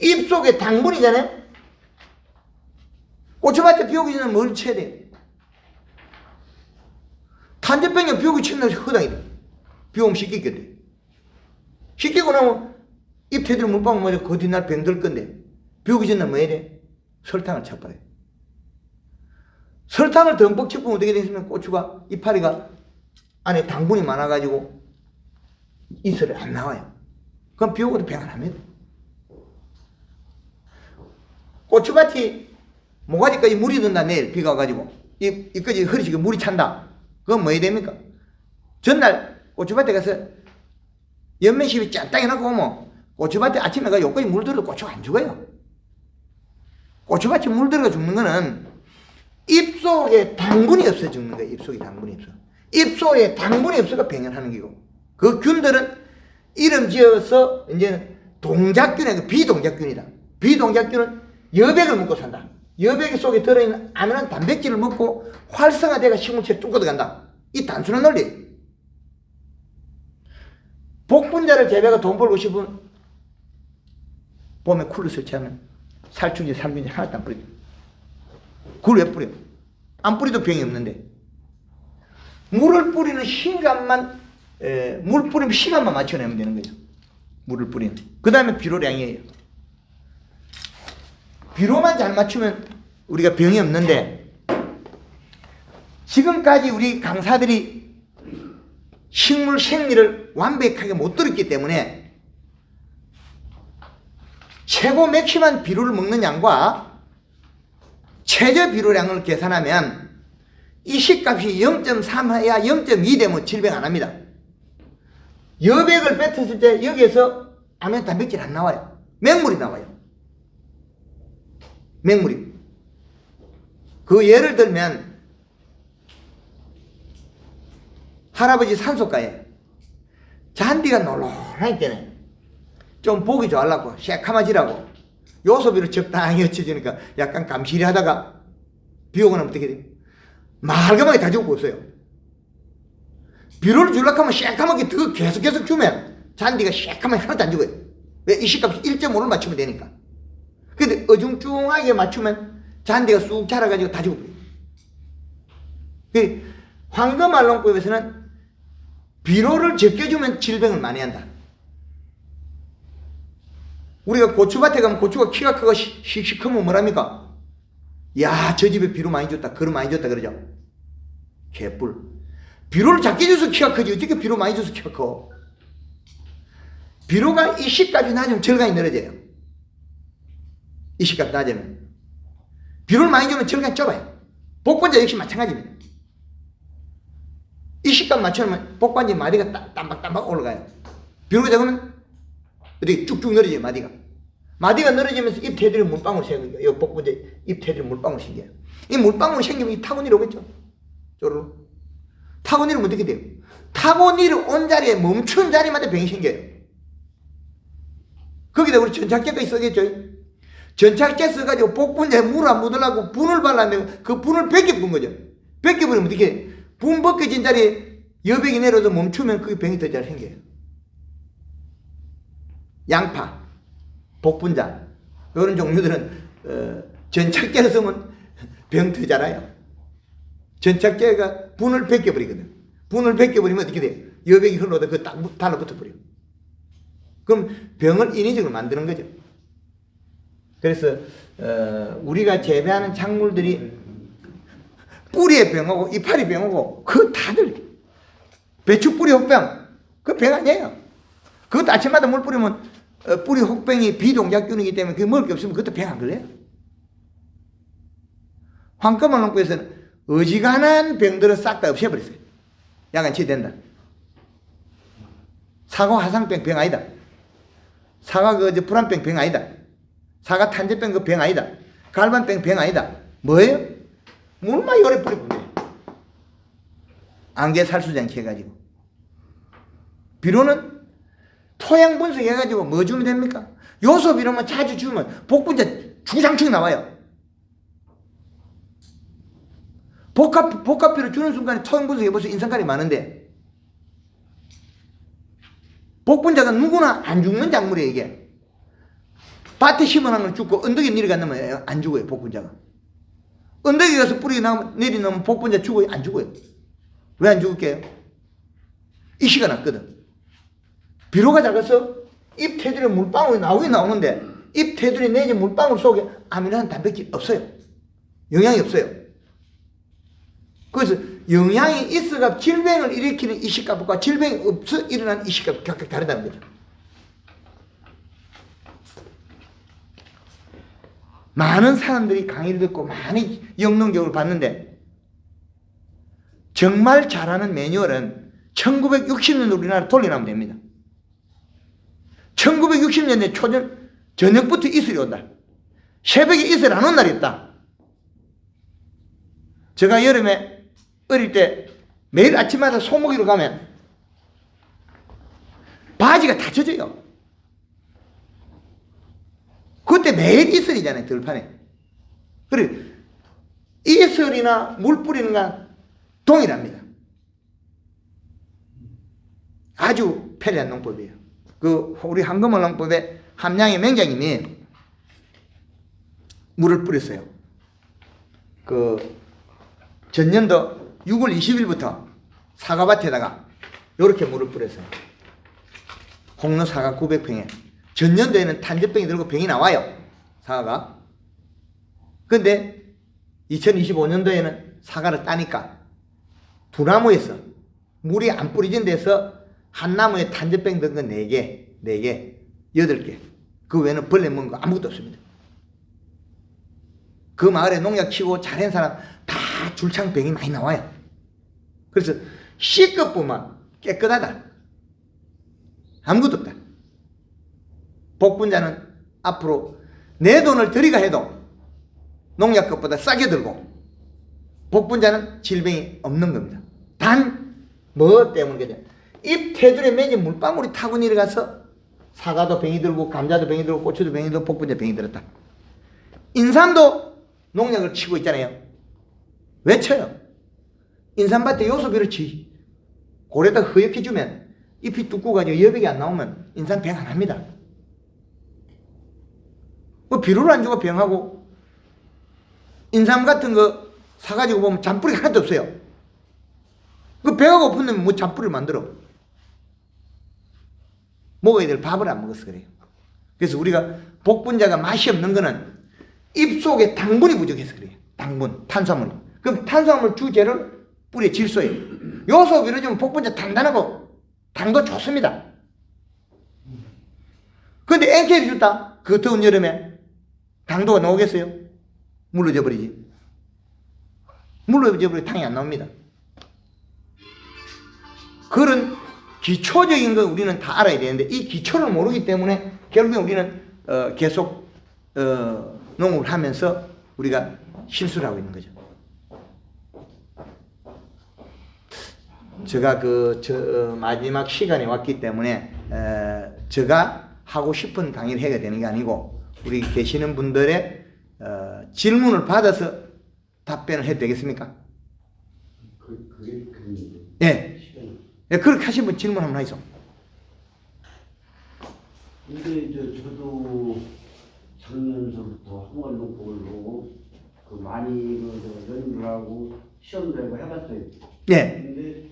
[SPEAKER 1] 입속에 당분이잖아요. 고추밭에 비 오기 전에 뭘 쳐야 돼요? 탄저병에 비 오기 치면 허당이 돼. 비 오면 씻기겠대. 씻기고 나면 입 테두리 물방울 맞아 그 뒷날 병들 건데 비 오기 전에 뭐 해야 돼? 설탕을 쳐버려요. 설탕을 듬뿍 쳐보면 어떻게 되냐면 고추가 이파리가 안에 당분이 많아가지고 이슬이 안 나와요. 그럼 비 오고도 병 안 합니다. 고추밭이 모가지까지 물이 든다 내일 비가 와가지고 이까지 흐리시게 물이 찬다. 그건 뭐 해야 됩니까? 전날 고추밭에 가서 연면시비 짠딱 해놓고 오면 고추밭에 아침에 가 여기까지 물 들어도 고추가 안 죽어요. 고추밭에 물 들어가 죽는 거는 입속에 당분이 없어 죽는 거예요. 입속에 당분이 없어. 입속에 당분이 없어가 병연하는 거고 그 균들은 이름 지어서 이제는 동작균이 비동작균이다. 비동작균은 여백을 먹고 산다. 여백 속에 들어있는 아미노 단백질을 먹고 활성화돼가 식물체에 뚝 걷어간다. 이 단순한 논리. 복분자를 재배가 돈 벌고 싶으면 봄에 쿨로 설치하면 살충제, 살균제 하나도 안 뿌려. 그걸 왜 뿌려? 안 뿌리도 병이 없는데. 물을 뿌리는 시간만, 물 뿌리면 시간만 맞춰내면 되는 거예요. 물을 뿌리는. 그 다음에 비료량이에요. 비료만 잘 맞추면 우리가 병이 없는데, 지금까지 우리 강사들이 식물 생리를 완벽하게 못 들었기 때문에 최고 맥시멈 비료를 먹는 양과 최저 비료량을 계산하면 이 식값이 0.3이야 0.2 되면 질병 안 합니다. 여백을 뱉었을 때 여기에서 아미노 단백질 안 나와요. 맹물이 나와요. 맹물이. 그 예를 들면 할아버지 산소가에 잔디가 놀놀하기 때문에 좀 보기 좋아하려고 새카마지라고 요소비를 적당히 얹혀주니까 약간 감시리 하다가 비 오고 나면 어떻게 돼요? 말끔하게 다 죽고 있어요. 비료를 주려고 하면 새카맣게 더 계속 주면 잔디가 새카맣게 하나도 안 죽어요. 왜? 이 식값이 1.5를 맞추면 되니까. 근데 어중중하게 맞추면 잔디가 쑥 자라가지고 다 죽어버려요. 황금알롱법에서는 비료를 적게 주면 질병을 많이 한다. 우리가 고추밭에 가면 고추가 키가 크고 씩씩 크면 뭐랍니까? 야, 저 집에 비료 많이 줬다, 그릇 많이 줬다 그러죠. 개뿔. 비료를 작게 줘서 키가 크지 어떻게 비료 많이 줘서 키가 커? 비료가 이식값이 낮으면 절간이 늘어져요. 이식값이 낮으면. 비료를 많이 주면 절간이 좁아요. 복분자 역시 마찬가지입니다. 이식값 맞추면 복반지 마디가 땀박땀박 올라가요. 비료가 작으면 어떻게 쭉쭉 늘어져요, 마디가. 마디가 늘어지면서 잎 테두리에 물방울 생겨요. 이 복분자 잎 테두리에 물방울 생겨요. 이 물방울이 생기면 이 타고니를 오겠죠. 쪼르르. 타고니를 어떻게 돼요? 타고니를 온 자리에 멈춘 자리마다 병이 생겨요. 거기다 우리 전착제가 있어야겠죠. 전착제 써가지고 복분자에 물 안 묻으려고 분을 발라내고 그 분을 벗겨본 거죠. 벗겨버리면 어떻게 해요? 분 벗겨진 자리에 여백이 내려서 멈추면 그 병이 더 잘 생겨요. 양파, 복분자 이런 종류들은 전착제를 쓰면 병 더 자라요. 전착제가 분을 벗겨버리거든. 분을 벗겨버리면 어떻게 돼요? 여백이 흘러오다 그 딱 달라붙어 버려요. 그럼 병을 인위적으로 만드는 거죠. 그래서 우리가 재배하는 작물들이 뿌리에 병하고 이파리 병하고 그거 다들 배추 뿌리 혹병 그거 병 아니에요. 그것도 아침마다 물 뿌리면 뿌리 혹병이 비동작균이기 때문에 그게 먹을 게 없으면 그것도 병 안 걸려요. 황금알롱부에서는 어지간한 병들을 싹 다 없애버렸어요. 약간 치유된다. 사과 화상병 병 아니다. 사과 불안병 병 아니다. 사과 탄저병 그 병 아니다. 갈반병 병 아니다. 뭐예요? 물만 요래 뿌리면 돼요. 안개 살수지 않게 해가지고. 비료는 토양 분석해가지고 뭐 주면 됩니까? 요소 비료만 자주 주면 복분자 주장충 나와요. 복합비료 주는 순간에 토양 분석해보세요. 인산가리 많은데. 복분자가 누구나 안 죽는 작물이에요, 이게. 밭에 심어놓으면 죽고, 언덕에 내려가면 안 죽어요, 복분자가. 언덕에 가서 뿌리 내리놓으면 복분자 죽어요? 안 죽어요. 왜 안 죽을게요? 이시가 났거든. 비료가 작아서 잎 테두리에 물방울이 나오긴 나오는데, 잎 테두리 내지 물방울 속에 아미노산 단백질 없어요. 영양이 없어요. 그래서 영양이 있어가 질병을 일으키는 이식값과 질병이 없어 일어나는 이식값이 각각 다르다는 거죠. 많은 사람들이 강의를 듣고 많이 영농교육을 봤는데 정말 잘하는 매뉴얼은 1960년 우리나라 돌려나면 됩니다. 1960년대 저녁부터 이슬이 온다. 새벽에 이슬 안 온 날이 있다. 제가 여름에 어릴 때 매일 아침마다 소목이로 가면 바지가 다 젖어요. 그때 매일 이슬이잖아요, 들판에. 그래, 이슬이나 물 뿌리는 건 동일합니다. 아주 편리한 농법이에요. 우리 황금알 농법의 함양의 맹장님이 물을 뿌렸어요. 전년도 6월 20일부터 사과밭에다가 이렇게 물을 뿌렸어요. 홍로 사과 900평에. 전년도에는 탄저병이 들고 병이 나와요, 사과가. 근데 2025년도에는 사과를 따니까 두 나무에서 물이 안 뿌려진 데서 한 나무에 탄저병 든 거 4개, 8개. 그 외에는 벌레 먹은 거 아무것도 없습니다. 그 마을에 농약 치고 잘한 사람 다 줄창병이 많이 나와요. 그래서 C급부만 깨끗하다. 아무것도 없다. 복분자는 앞으로 내 돈을 들이가 해도 농약급보다 싸게 들고 복분자는 질병이 없는 겁니다. 단 뭐 때문이겠냐? 잎 테두리에 맺은 물방울이 타고 내려가서 사과도 병이 들고 감자도 병이 들고 고추도 병이 들고 복분자 병이 들었다. 인삼도 농약을 치고 있잖아요. 왜 쳐요? 인삼밭에 요소비를 치. 고래다 허옇게 주면 잎이 두꺼워가지고 여백이 안 나오면 인삼 병 안 합니다. 비료를 안 주고 병하고 인삼 같은 거 사가지고 보면 잔뿌리가 하나도 없어요. 그 배가 고픈데 뭐 잔뿌리를 만들어. 먹어야 될 밥을 안 먹어서 그래요. 그래서 우리가 복분자가 맛이 없는 거는 입 속에 당분이 부족해서 그래요. 당분, 탄수화물. 그럼 탄수화물 주재료를 뿌리의 질소예요. 요소 비료주면 복분자 단단하고 당도 좋습니다. 근데 NK를 줬다? 그 더운 여름에 당도가 나오겠어요? 물러져 버리지. 물러져 버리면 당이 안 나옵니다. 그런 기초적인 건 우리는 다 알아야 되는데 이 기초를 모르기 때문에 결국에 우리는 계속 농업을 하면서 우리가 실수를 하고 있는 거죠. 제가 마지막 시간에 왔기 때문에 제가 하고 싶은 강의를 해야 되는 게 아니고 우리 계시는 분들의 질문을 받아서 답변을 해도 되겠습니까?
[SPEAKER 2] 그게
[SPEAKER 1] 예. 예, 그렇게 하신 분 질문 한번 하이소.
[SPEAKER 2] 근데 저도 작년서부터 한국농법으로 그 많이 연구를 하고 시험도 하고 해봤어요.
[SPEAKER 1] 예.
[SPEAKER 2] 근데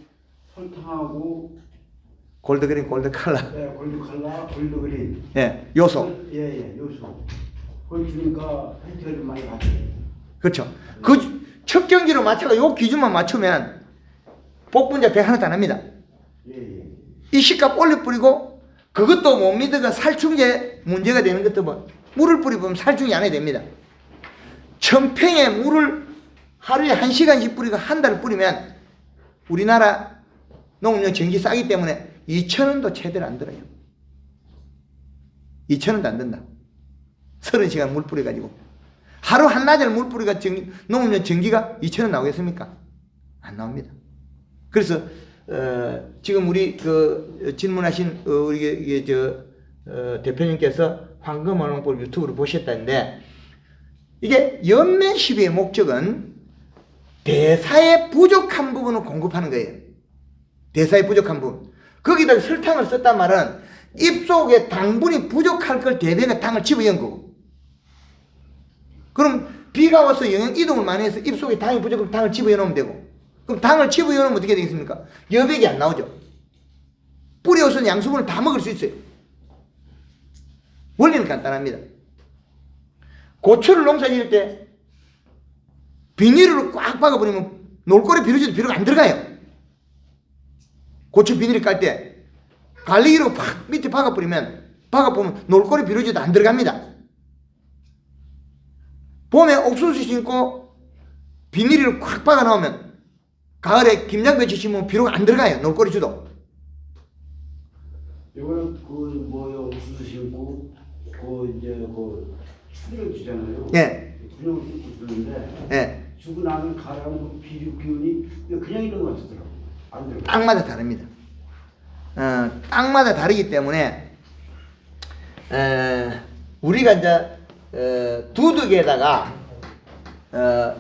[SPEAKER 2] 설탕하고
[SPEAKER 1] 골드그린, 골드칼라.
[SPEAKER 2] 예, 골드칼라, 골드그린.
[SPEAKER 1] 예, 요소.
[SPEAKER 2] 예, 요소. 그걸 주니까 혜택을 좀 많이 받아요.
[SPEAKER 1] 그렇죠. 그 척경기로 맞춰가 요 기준만 맞추면 복분자 100 하나도 안 합니다.
[SPEAKER 2] 예.
[SPEAKER 1] 이 시값 올려 뿌리고 그것도 못 믿어가 살충제 문제가 되는 것도 뭐 물을 뿌리면 살충이 안 해야 됩니다. 1000평에 물을 하루에 1시간씩 뿌리고 한 달 뿌리면 우리나라 농업용 전기 싸기 때문에 2,000원도 제대로 안 들어요. 2,000원도 안 든다. 30시간 물 뿌려가지고 하루 한나절 물 뿌리가 농업용 전기가 2,000원 나오겠습니까? 안 나옵니다. 그래서 지금 우리 질문하신 우리 대표님께서 황금어농법 유튜브를 보셨다는데 이게 연매 시비의 목적은 대사의 부족한 부분을 공급하는 거예요. 대사의 부족한 부분. 거기다 설탕을 썼단 말은 입속에 당분이 부족할 걸 대비해서 당을 집어넣은 거고. 그럼 비가 와서 영양 이동을 많이 해서 입속에 당이 부족하면 당을 집어넣으면 되고. 그럼 당을 집어넣으면 어떻게 되겠습니까? 여백이 안 나오죠. 뿌리 없은 양수분을 다 먹을 수 있어요. 원리는 간단합니다. 고추를 농사 지을 때 비닐을 꽉 박아버리면 놀고래 비료제도 비료가 안 들어가요. 고추 비닐을 깔 때 갈리기로 팍 밑에 박아버리면 놀고래 비료제도 안 들어갑니다. 봄에 옥수수 심고 비닐을 꽉 박아 놓으면 가을에 김장배추 심으면 비료가 안 들어가요. 놀고래 주도.
[SPEAKER 2] 이거는 옥수수 심고 추리를 주잖아요.
[SPEAKER 1] 예.
[SPEAKER 2] 분영을 뚫고 주는데
[SPEAKER 1] 예.
[SPEAKER 2] 주고 나면 가라앉고 기운이 그냥 있는 것 같더라고. 안 들어가.
[SPEAKER 1] 땅마다 다릅니다. 땅마다 다르기 때문에 우리가 이제 두둑에다가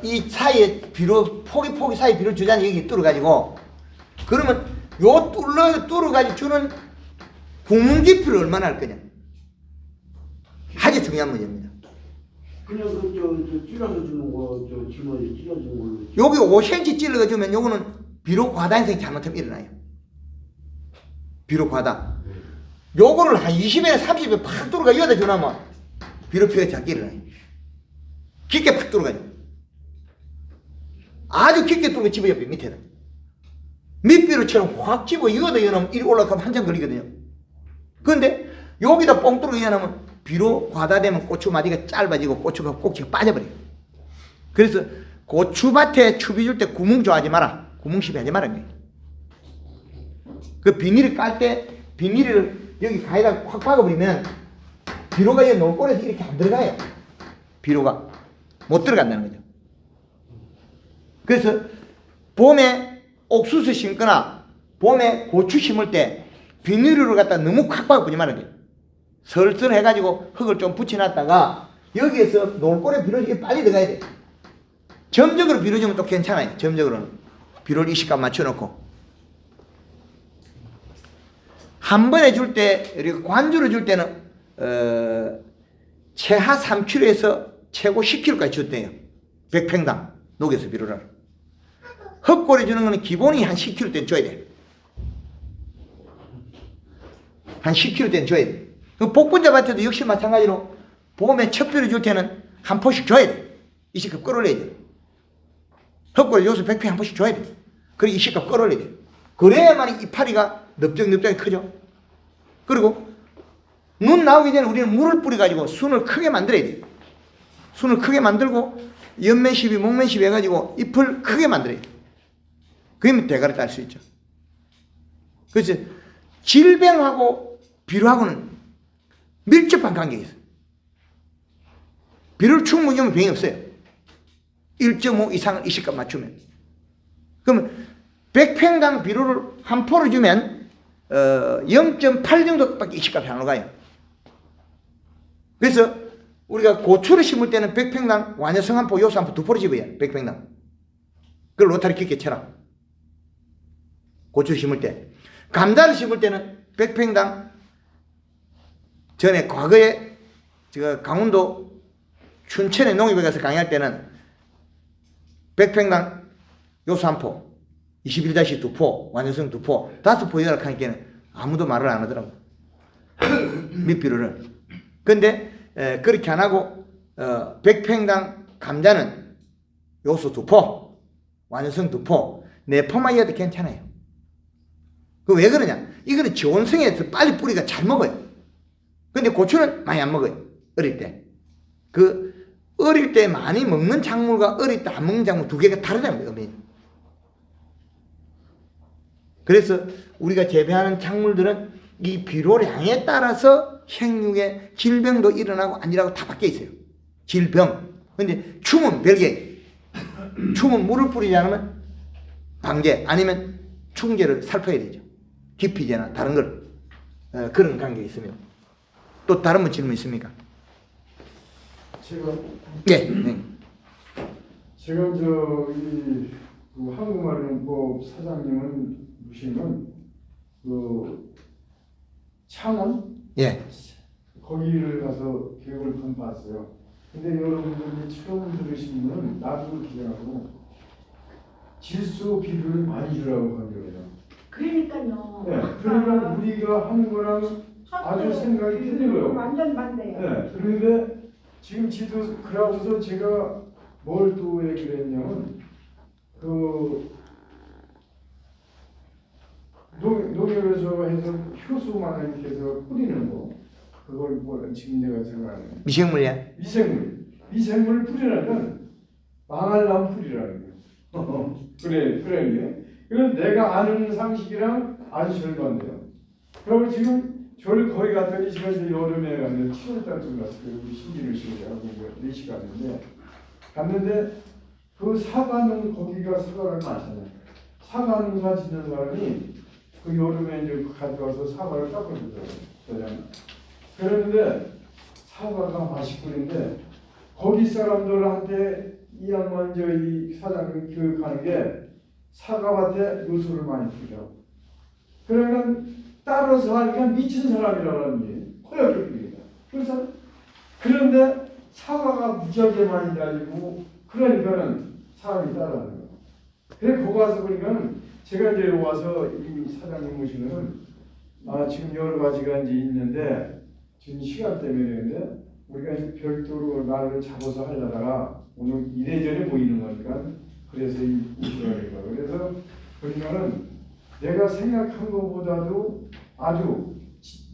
[SPEAKER 1] 이 사이에 비료 포기 사이 비료 주자니 여기 뚫어가지고 그러면 요 뚫어가지고 주는 구멍 깊이를 얼마나 할 거냐. 아주 중요한 문제입니다.
[SPEAKER 2] 그냥 찔러서 주는 거, 지머리 찔러주는 걸로.
[SPEAKER 1] 여기 5cm 찔러가 주면 요거는 비료 과다 현상이 잘못하면 일어나요. 비료 과다. 요거를 한 20에서 30에 팍 뚫어가 이어다 주나면 비료 피가 작게 일어나요. 깊게 팍 뚫어가죠. 아주 깊게 뚫으면 집어 옆에 밑에다. 밑비료처럼 확 집어 이어다 이어놓으면 이리 올라가면 한참 걸리거든요. 그런데 여기다 뻥 뚫어 이어놓으면 비료 과다되면 고추마디가 짧아지고 고추가 꼭지가 빠져버려요. 그래서 고추밭에 추비 줄 때 구멍 좋아하지 마라. 구멍 시비 하지 마라. 그 비닐을 깔 때 비닐을 여기 가에다 확 박아버리면 비료가 여기 놀골에서 이렇게 안 들어가요. 비료가 못 들어간다는 거죠. 그래서 봄에 옥수수 심거나 봄에 고추 심을 때 비닐을 갖다 너무 콱 박아보지 말아야 돼요. 설설 해가지고 흙을 좀 붙여놨다가 여기에서 놀골에 비료가 빨리 들어가야 돼요. 점적으로 비료 주면 또 괜찮아요. 점적으로는 비료를 이 시간 맞춰놓고 한 번에 줄 때 우리가 관주로 줄 때는 최하 3kg에서 최고 10kg까지 줬대요. 100평당 녹여서 비료를. 흙골에 주는 거는 기본이 한 10kg 대 줘야 돼. 한 10kg 대 줘야 돼. 그 복분자 밭에도 역시 마찬가지로 봄에 첫 비료 줄 때는 한 포씩 줘야 돼. 20급 끌어올려야 돼. 흙골에 요수 100평 한 포씩 줘야 돼. 그리고 이식값 끌어올려야 돼요. 그래야만 이파리가 넓적넓적이 크죠. 그리고 눈 나오기 전에 우리는 물을 뿌려가지고 순을 크게 만들어야 돼요. 순을 크게 만들고 연면시비, 목면시비 해가지고 잎을 크게 만들어야 돼요. 그러면 대가를 딸 수 있죠. 그래서 질병하고 비료하고는 밀접한 관계가 있어요. 비료를 충분히 주면 병이 없어요. 1.5 이상을 이식값 맞추면. 그러면 100평당 비료를 한 포를 주면 0.8 정도밖에 이식값이 안 올라가요. 그래서 우리가 고추를 심을 때는 100평당 완효성 한 포, 요소 한 포, 두 포를 집어요. 100평당. 그걸 로타리 깊게 쳐라. 고추를 심을 때. 감자를 심을 때는 100평당 전에 과거에 제가 강원도 춘천에 농협에 가서 강의할 때는 100평당 요소 한 포, 21-2포, 완효성 2포, 5포 이렇게 하니까 아무도 말을 안 하더라고. 밑비료를. 근데 그렇게 안 하고 100평당 감자는 요소 2포, 완효성 2포, 4포만 이어도 괜찮아요. 그 왜 그러냐? 이거는 지온성에서 빨리 뿌리가 잘 먹어요. 근데 고추는 많이 안 먹어요. 어릴 때. 어릴 때 많이 먹는 작물과 어릴 때 안 먹는 작물 두 개가 다르다는 거예요. 그래서 우리가 재배하는 작물들은 이 비료량에 따라서 생육의 질병도 일어나고 안 일어나고 다 바뀌어 있어요. 질병. 근데 춤은 별개. 춤은 물을 뿌리지 않으면 방제 아니면 충제를 살펴야 되죠. 기피제나 다른 걸 그런 관계가 있으면. 또 다른 분 질문 있습니까?
[SPEAKER 3] 제가
[SPEAKER 1] 네.
[SPEAKER 3] 제가 저이 한국말농법 사장님은 보시면 그 창원
[SPEAKER 1] 예.
[SPEAKER 3] 거기를 가서 교육을 좀 봤어요. 근데 여러분들이 처음 들으신 분은 나도 기억하고 질소 비료를 많이 주라고 강조해요.
[SPEAKER 4] 그러니까요.
[SPEAKER 3] 네, 그러니까 우리가 하는 거랑 아주 생각이 틀려요.
[SPEAKER 4] 완전 반대예요.
[SPEAKER 3] 네, 그런데 지금 지도 그러고서 제가 뭘 또 얘기를 했냐면 농협에서 해서 효소만 이렇게 해서 뿌리는 거 그걸 뭐 지금 내가 생각하는
[SPEAKER 1] 미생물이야.
[SPEAKER 3] 미생물을 뿌리라면 망할라면 뿌리라는 거예요. 그래. 그래서 내가 아는 상식이랑 아주 절반돼요. 그리고 지금 저를 거기 갔더니 제가 이제 여름에 갔는데 7월 달쯤 갔어요. 우리 신기루 씨하고 4시 갔는데 그 사과는 거기가 사과를 많잖아요. 사과 농사 짓는 사람이 그 여름에 이제 가져와서 사과를 깎아주더라고요. 그런데 사과가 맛있군데 거기 사람들한테 이 양반 이 사장님 가는 게 사과밭에 요소를 많이 뿌려. 그러니까 따라서 하니까 미친 사람이라는 게 허옇게 뿌립니다. 그래서 그런데 사과가 무지하게 많이 달리고 그러니까는 사람이 따라하는 거예요. 그래 거기 가서 보니까는 제가 이제 와서 이 사장님 모시면은 지금 여러 가지가 이제 있는데 지금 시간 때문에 우리가 이제 별도로 날을 잡아서 하려다가 오늘 이래저래 보이는 거니까 그래서 이 시간이가 그래서 보니까는 내가 생각한 것보다도 아주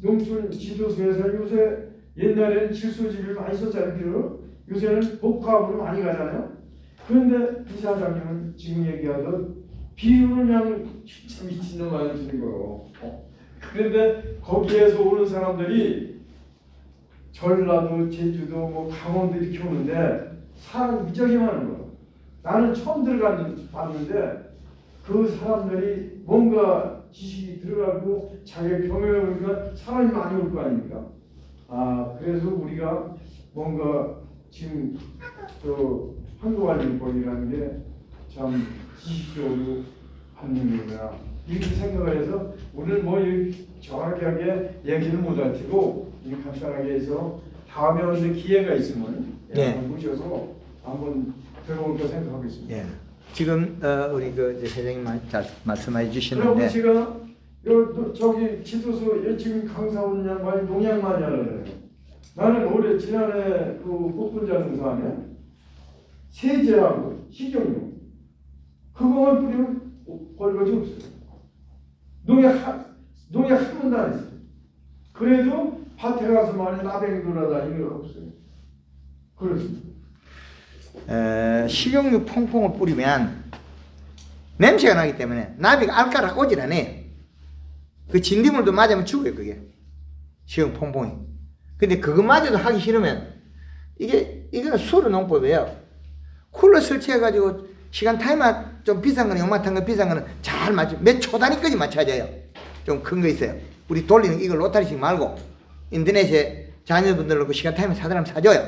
[SPEAKER 3] 농촌 지도서에서 요새 옛날에는 질소지를 많이 썼잖아요. 요새는 복합으로 많이 가잖아요. 그런데 이 사장님은 지금 얘기하던 비유를 그냥 진짜 미친놈 많이 주는 거예요. 그런데 거기에서 오는 사람들이 전라도, 제주도, 뭐 강원도 이렇게 오는데 사람 무지하게 많은 거예요. 나는 처음 봤는데 그 사람들이 뭔가 지식이 들어가고 자기 경험해 보니까 사람이 많이 올 거 아닙니까? 그래서 우리가 뭔가 지금 한국관리법이라는 게 참 지식적으로 받는 거야. 이렇게 생각을 해서 오늘 뭐 정확하게 얘기를 못할 테고 간단하게 해서 다음에 오는 기회가 있으면 한번 모셔서 한번 들어볼까 생각하겠습니다.
[SPEAKER 1] 예. 지금 우리 회장님 잘 말씀해
[SPEAKER 3] 그리고
[SPEAKER 1] 주시는데
[SPEAKER 3] 제가 저기 지도서 지금 강사원 양반이 농약 많이 하잖아요. 나는 올해 지난해 복분자 농사하네 세제하고 식용유 그거만 뿌리면 걸거지 없어요. 농약 한 번도 안 했어요. 그래도 밭에 가서 말이 나뱅이 돌아다니는 거 없어요. 그렇습니다.
[SPEAKER 1] 식용유 퐁퐁을 뿌리면 냄새가 나기 때문에 나비가 알까락 오질 않아요. 그 진딧물도 맞으면 죽어요, 그게. 식용 퐁퐁이. 근데 그것마저도 하기 싫으면 이거는 수로 농법이에요. 쿨러 설치해가지고 시간 타이머 좀 비싼 거는 요만한 거 비싼 거는 잘 맞춰. 몇 초 단위까지 맞춰져요. 좀 큰 거 있어요. 우리 돌리는 이걸 로타리식 말고 인터넷에 자녀분들 놓고 시간 타이머 사들면 사줘요.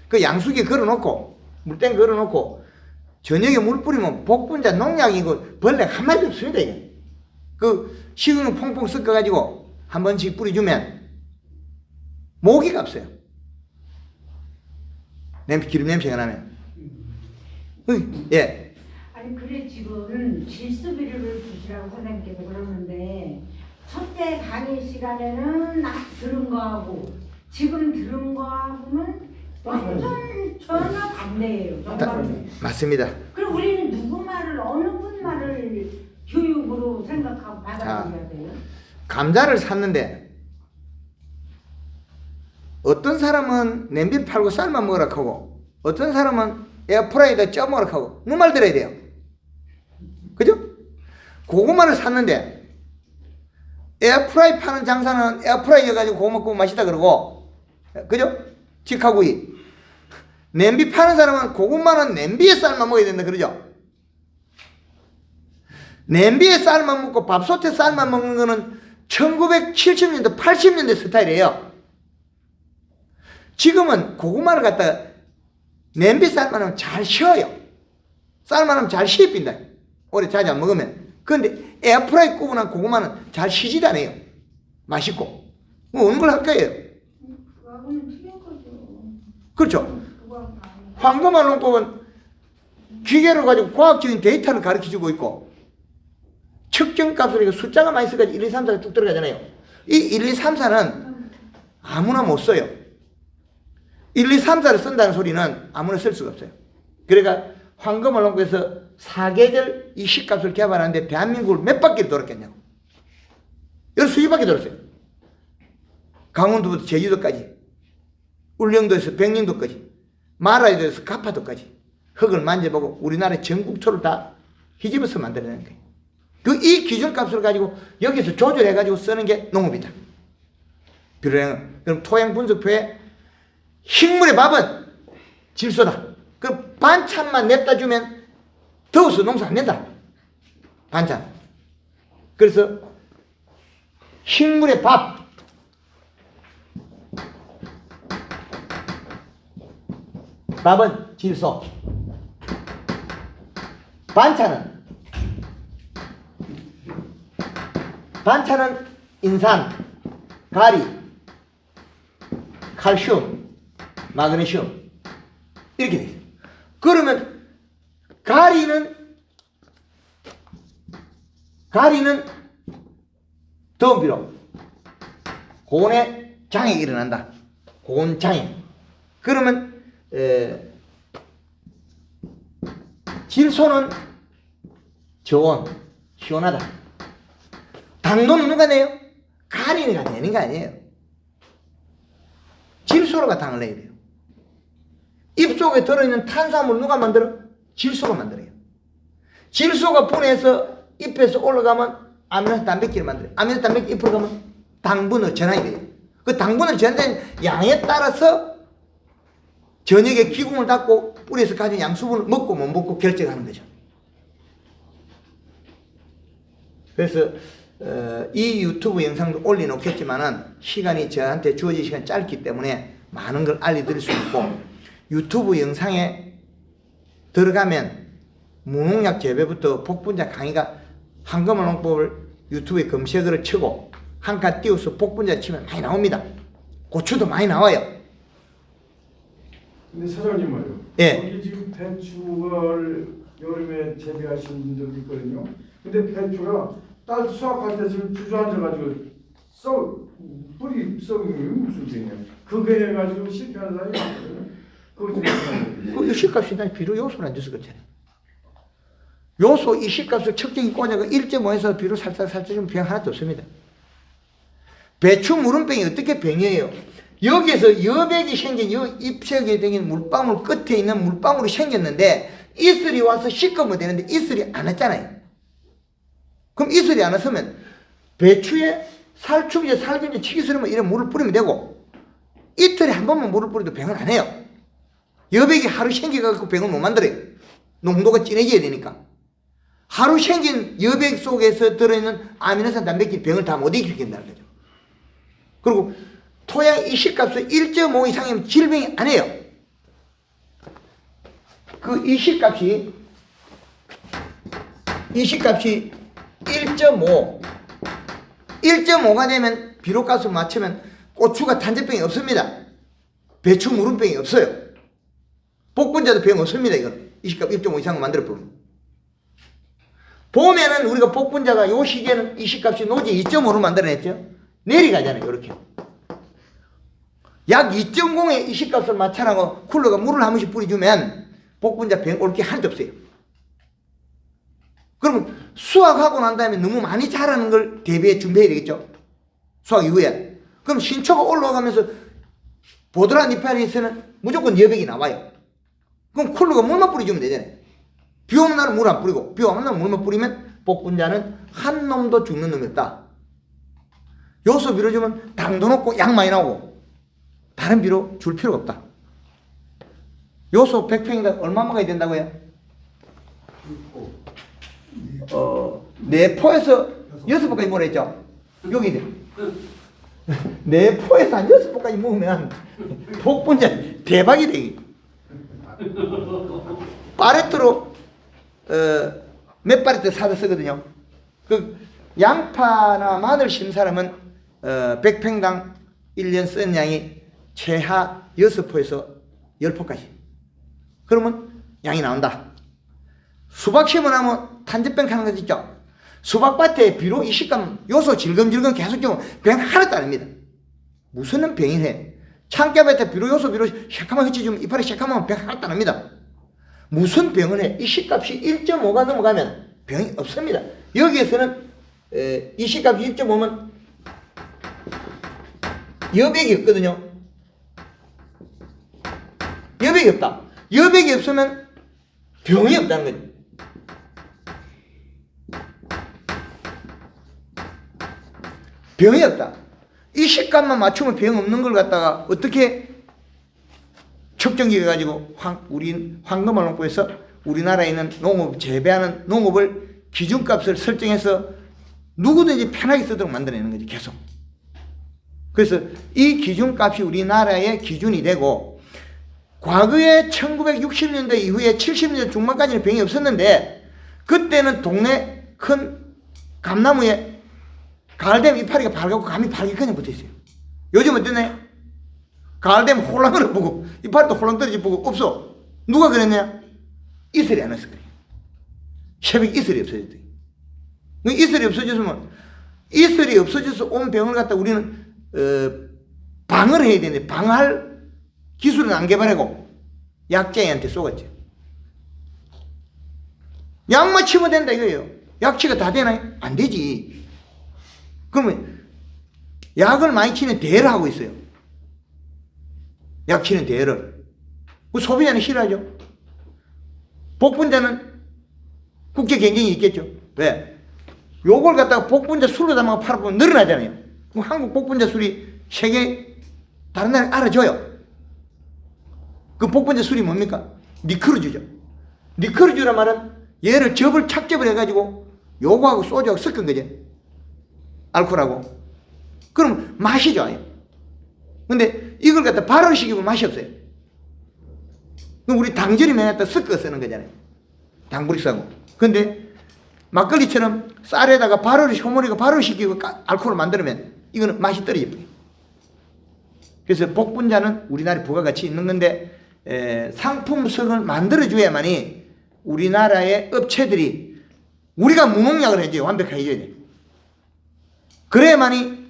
[SPEAKER 1] 그 양수기 걸어놓고 물땡 걸어놓고 저녁에 물 뿌리면 복분자 농약이고 벌레 한 마리도 없습니다. 이게. 그 식용유 퐁퐁 섞어가지고 한 번씩 뿌려주면 모기가 없어요. 기름 냄새가 나면. 예.
[SPEAKER 4] 아니 그래 지금은 질소비료를 주시라고 선생님께서 그러는데 첫째 강의 시간에는 나 들은 거하고 지금 들은 거하고는 완전 전혀 반대예요. 정말.
[SPEAKER 1] 맞습니다.
[SPEAKER 4] 그럼 우리는 누구 말을 어느 분 말을 교육으로 생각하고 받아들여야 돼요?
[SPEAKER 1] 감자를 샀는데 어떤 사람은 냄비 팔고 삶아 먹으라 하고 어떤 사람은 에어프라이어에다 쪄 먹으라 하고 누구 말 들어야 돼요. 그죠? 고구마를 샀는데 에어프라이 파는 장사는 에어프라이어 가지고 고구마 구워 맛있다 그러고, 그죠? 직화구이. 냄비 파는 사람은 고구마는 냄비에 삶아 먹어야 된다 그러죠? 냄비에 삶아 먹고 밥솥에 삶아 먹는 거는 1970년대 80년대 스타일이에요. 지금은 고구마를 갖다가 냄비 삶아 놓으면 잘 쉬어요. 삶아 놓으면 잘 씹힌다. 오래 자주 안 먹으면. 그런데 에어프라이 구분한 고구마는 잘 쉬지도 않아요. 맛있고. 뭐 어느 걸 할 거예요?
[SPEAKER 4] 그거하고는 틀린 거죠.
[SPEAKER 1] 그렇죠.
[SPEAKER 4] 그거하고는 아니에요.
[SPEAKER 1] 황금알 농법은 기계로 가지고 과학적인 데이터를 가르쳐주고 있고 측정값으로 숫자가 많이 써가지고 1, 2, 3, 4가 쭉 들어가잖아요. 이 1, 2, 3, 4는 아무나 못 써요. 1, 2, 3, 4를 쓴다는 소리는 아무나 쓸 수가 없어요. 그러니까 황금알 농법에서 사계절 이 시값을 개발하는데 대한민국을 몇 바퀴를 돌았겠냐고. 12바퀴 돌았어요. 강원도부터 제주도까지, 울릉도에서 백령도까지, 마라에도에서 가파도까지 흙을 만져보고 우리나라의 전국토를 다 뒤집어서 만들어내는 거예요. 이 기준값을 가지고 여기서 조절해가지고 쓰는 게 농업이다. 그럼 토양 분석표에 식물의 밥은 질소다. 그 반찬만 냅다 주면 더워서 농사 안 된다. 반찬. 그래서 식물의 밥. 밥은 질소. 반찬은 인산, 가리, 칼슘, 마그네슘 이렇게 돼 있어요. 그러면 가리는 더운 비로 고온에 장애가 일어난다. 고온 장애. 그러면 질소는 저온, 시원하다. 당도는 누가 내요? 가리가 내는 거 아니에요. 질소로가 당을 내야 돼요. 입속에 들어있는 탄수화물 누가 만들어? 질소가 만들어요. 질소가 분해해서 잎에서 올라가면 아미노 단백질을 만들어요. 아미노 단백질 잎으로 가면 당분으로 전환이 돼요. 그 당분을 전환된 양에 따라서 저녁에 기공을 닫고 뿌리에서 가진 양수분을 먹고 못 먹고 결정하는 거죠. 그래서 이 유튜브 영상도 올려놓겠지만은 시간이 저한테 주어진 시간이 짧기 때문에 많은 걸 알려드릴 수 있고 유튜브 영상에 들어가면 무농약 재배부터 복분자 강의가 황금알 농법을 유튜브에 검색어를 치고 한 칸 띄워서 복분자 치면 많이 나옵니다. 고추도 많이 나와요.
[SPEAKER 3] 근데 사장님 말이요.
[SPEAKER 1] 예.
[SPEAKER 3] 여기 지금 배추를 여름에 재배하시는 분들도 있거든요. 근데 배추가 딸 수확할 때 지금 주저앉아가지고 뿌리 썩은 게 무슨 죄냐? 그거 해가지고 실패하는 사람이 많거든요. 그거 좀
[SPEAKER 1] 그 유식값이 난 비료 요소를 안 줘서 그렇잖아요. 요소 이식값을 측정이 꽂아가 1.5에서 비로 살짝 주면 병 하나도 없습니다. 배추 무름병이 어떻게 병이에요? 여기서 여백이 생긴 여 잎색이 생긴 물방울 끝에 있는 물방울이 생겼는데 이슬이 와서 씻으면 되는데 이슬이 안 왔잖아요. 그럼 이슬이 안 왔으면 배추에 살충제, 살균제, 치기스름을 이런 물을 뿌리면 되고 이틀에 한 번만 물을 뿌려도 병은 안 해요. 여백이 하루 생겨가지고 병을 못 만들어요. 농도가 진해져야 되니까. 하루 생긴 여백 속에서 들어있는 아미노산 단백질 병을 다 못 일으킨다는 거죠. 그리고 토양 이식값을 1.5 이상이면 질병이 안 해요. 그 이식값이 1.5가 되면 비료값을 맞추면 고추가 탄저병이 없습니다. 배추 무름병이 없어요. 복분자도 병 없습니다. 이건 이식값 1.5 이상을 만들어 보면은 우리가 복분자가 요 시기에는 이식값이 노지 2.5로 만들어냈죠. 내려가잖아요. 이렇게 약 2.0의 이식값을 맞춰나고 쿨러가 물을 한 번씩 뿌려주면 복분자 병 올 게 하나도 없어요. 그러면 수확하고 난 다음에 너무 많이 자라는 걸 대비해 준비해야 되겠죠. 수확 이후에. 그럼 신초가 올라가면서 보드란 이파리에서는 무조건 여백이 나와요. 그럼 쿨러가 물만 뿌려주면 되잖아요. 비 오는 날은 물 안 뿌리고 비 오는 날은 물만 뿌리면 복분자는 한 놈도 죽는 놈이 없다. 요소 비료 주면 당도 높고 양 많이 나오고 다른 비료 줄 필요가 없다. 요소 100평인가 얼마 먹어야 된다고요? 4포에서 6포까지 먹으라 했죠? 여기 4포에서 한 6포까지 먹으면 복분자 대박이 되기. 파레트로 몇 파레트 사서 쓰거든요. 그 양파나 마늘 심 사람은 100평당 1년 쓴 양이 최하 6포에서 10포까지. 그러면 양이 나온다. 수박 심어나면 탄저병 하는 거 있죠. 수박밭에 비료 이식감 요소 질금질금 계속 주면 병 하나도 안 합니다. 무슨 병이 해? 참깨밭에 비료 샥하면 흩어주면 이파리 샥하면 병 하나도 안 합니다. 무슨 병을 해? 이식값이 1.5가 넘어가면 병이 없습니다. 여기에서는 이식값이 1.5면 여백이 없거든요. 여백이 없다. 여백이 없으면 병이 없다는 거죠. 병이 없다. 이 식감만 맞추면 병 없는 걸 갖다가 어떻게 측정기 해가지고 우리 황금알농부에서 우리나라에 있는 농업 재배하는 농업을 기준값을 설정해서 누구든지 편하게 쓰도록 만들어내는 거지 계속. 그래서 이 기준값이 우리나라의 기준이 되고 과거에 1960년대 이후에 70년대 중반까지는 병이 없었는데 그때는 동네 큰 감나무에 가을 되면 이파리가 밝고 감이 밝게 그냥 붙어있어요. 요즘 어떠네? 가을 되면 홀랑거려 보고 이파리도 홀랑 떨어져 보고 없어. 누가 그랬냐? 이슬이 안 왔을 거예요. 새벽 이슬이 없어졌대. 이슬이 없어졌으면 이슬이 없어져서 온 병을 갖다 우리는 방을 해야 되는데 방할 기술은 안 개발하고 약재한테 쏘갔죠. 약만 치면 된다 이거예요. 약치가 다 되나요? 안 되지. 그러면 약을 많이 치는 대여를 하고 있어요. 약 치는 대여를. 소비자는 싫어하죠. 복분자는 국제 경쟁이 있겠죠. 왜? 요걸 갖다가 복분자 술로 담아서 팔아보면 늘어나잖아요. 그럼 한국 복분자 술이 세계 다른 나라에 알아줘요. 그 복분자 술이 뭡니까? 니크루주죠. 니크루주란 말은 얘를 착접을 해가지고 요거하고 소주하고 섞은 거죠. 알코올하고. 그럼 맛이 좋아요. 근데 이걸 갖다 발효를 시키면 맛이 없어요. 그럼 우리 당절이면 갖다 섞어 쓰는 거잖아요. 당브릭스하고. 근데 막걸리처럼 쌀에다가 효모니가 발효를 시키고 알코올을 만들면 이거는 맛이 떨어져요. 그래서 복분자는 우리나라에 부가가치 있는 건데 상품성을 만들어줘야만이 우리나라의 업체들이 우리가 무농약을 해줘요. 완벽하게 해줘야 돼. 그래야만이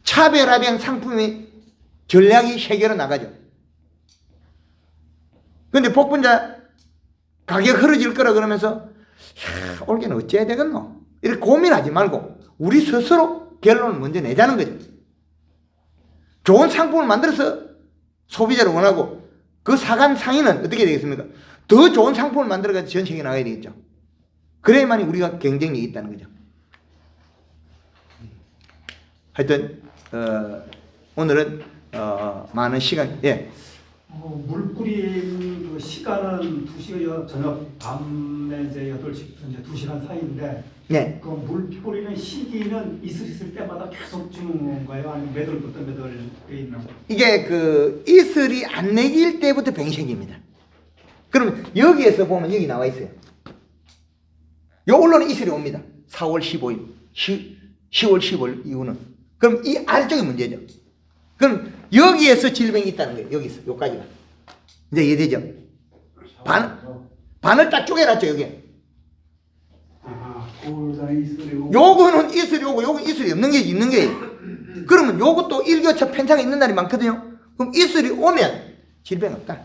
[SPEAKER 1] 차별화된 상품의 전략이 세계로 나가죠. 근데 복분자 가격 흐려질 거라 그러면서 올해는 어찌해야 되겠노? 이렇게 고민하지 말고 우리 스스로 결론을 먼저 내자는 거죠. 좋은 상품을 만들어서 소비자를 원하고 그 사간 상인은 어떻게 되겠습니까? 더 좋은 상품을 만들어서 전 세계에 나가야 되겠죠. 그래야만이 우리가 경쟁력이 있다는 거죠. 하여튼 오늘은 많은 시간, 예.
[SPEAKER 5] 물 뿌리는 그 시간은 2시간 저녁 밤에 이제 8시부터 이제 2시간 사이인데
[SPEAKER 1] 네.
[SPEAKER 5] 그 물 뿌리는 시기는 있을 때마다 계속 주는 거예요? 아니면 몇 월부터 몇 월에 있는 거예요?
[SPEAKER 1] 이게 그 이슬이 안 내길 때부터 병이 생깁니다. 그러면 여기에서 보면 여기 나와 있어요. 요걸로는 이슬이 옵니다. 4월 15일, 10월 15일 이후는. 그럼 이 아래쪽이 문제죠. 그럼 여기에서 질병이 있다는 거예요. 여기서 요까지가. 이제 이해되죠? 반을 딱 쪼개놨죠 여기.
[SPEAKER 2] 골단이 있으려고.
[SPEAKER 1] 요거는 이슬이 오고 요건 이슬이 없는 게 있는 거예요. 그러면 요것도 일교차 편차가 있는 날이 많거든요. 그럼 이슬이 오면 질병 없다.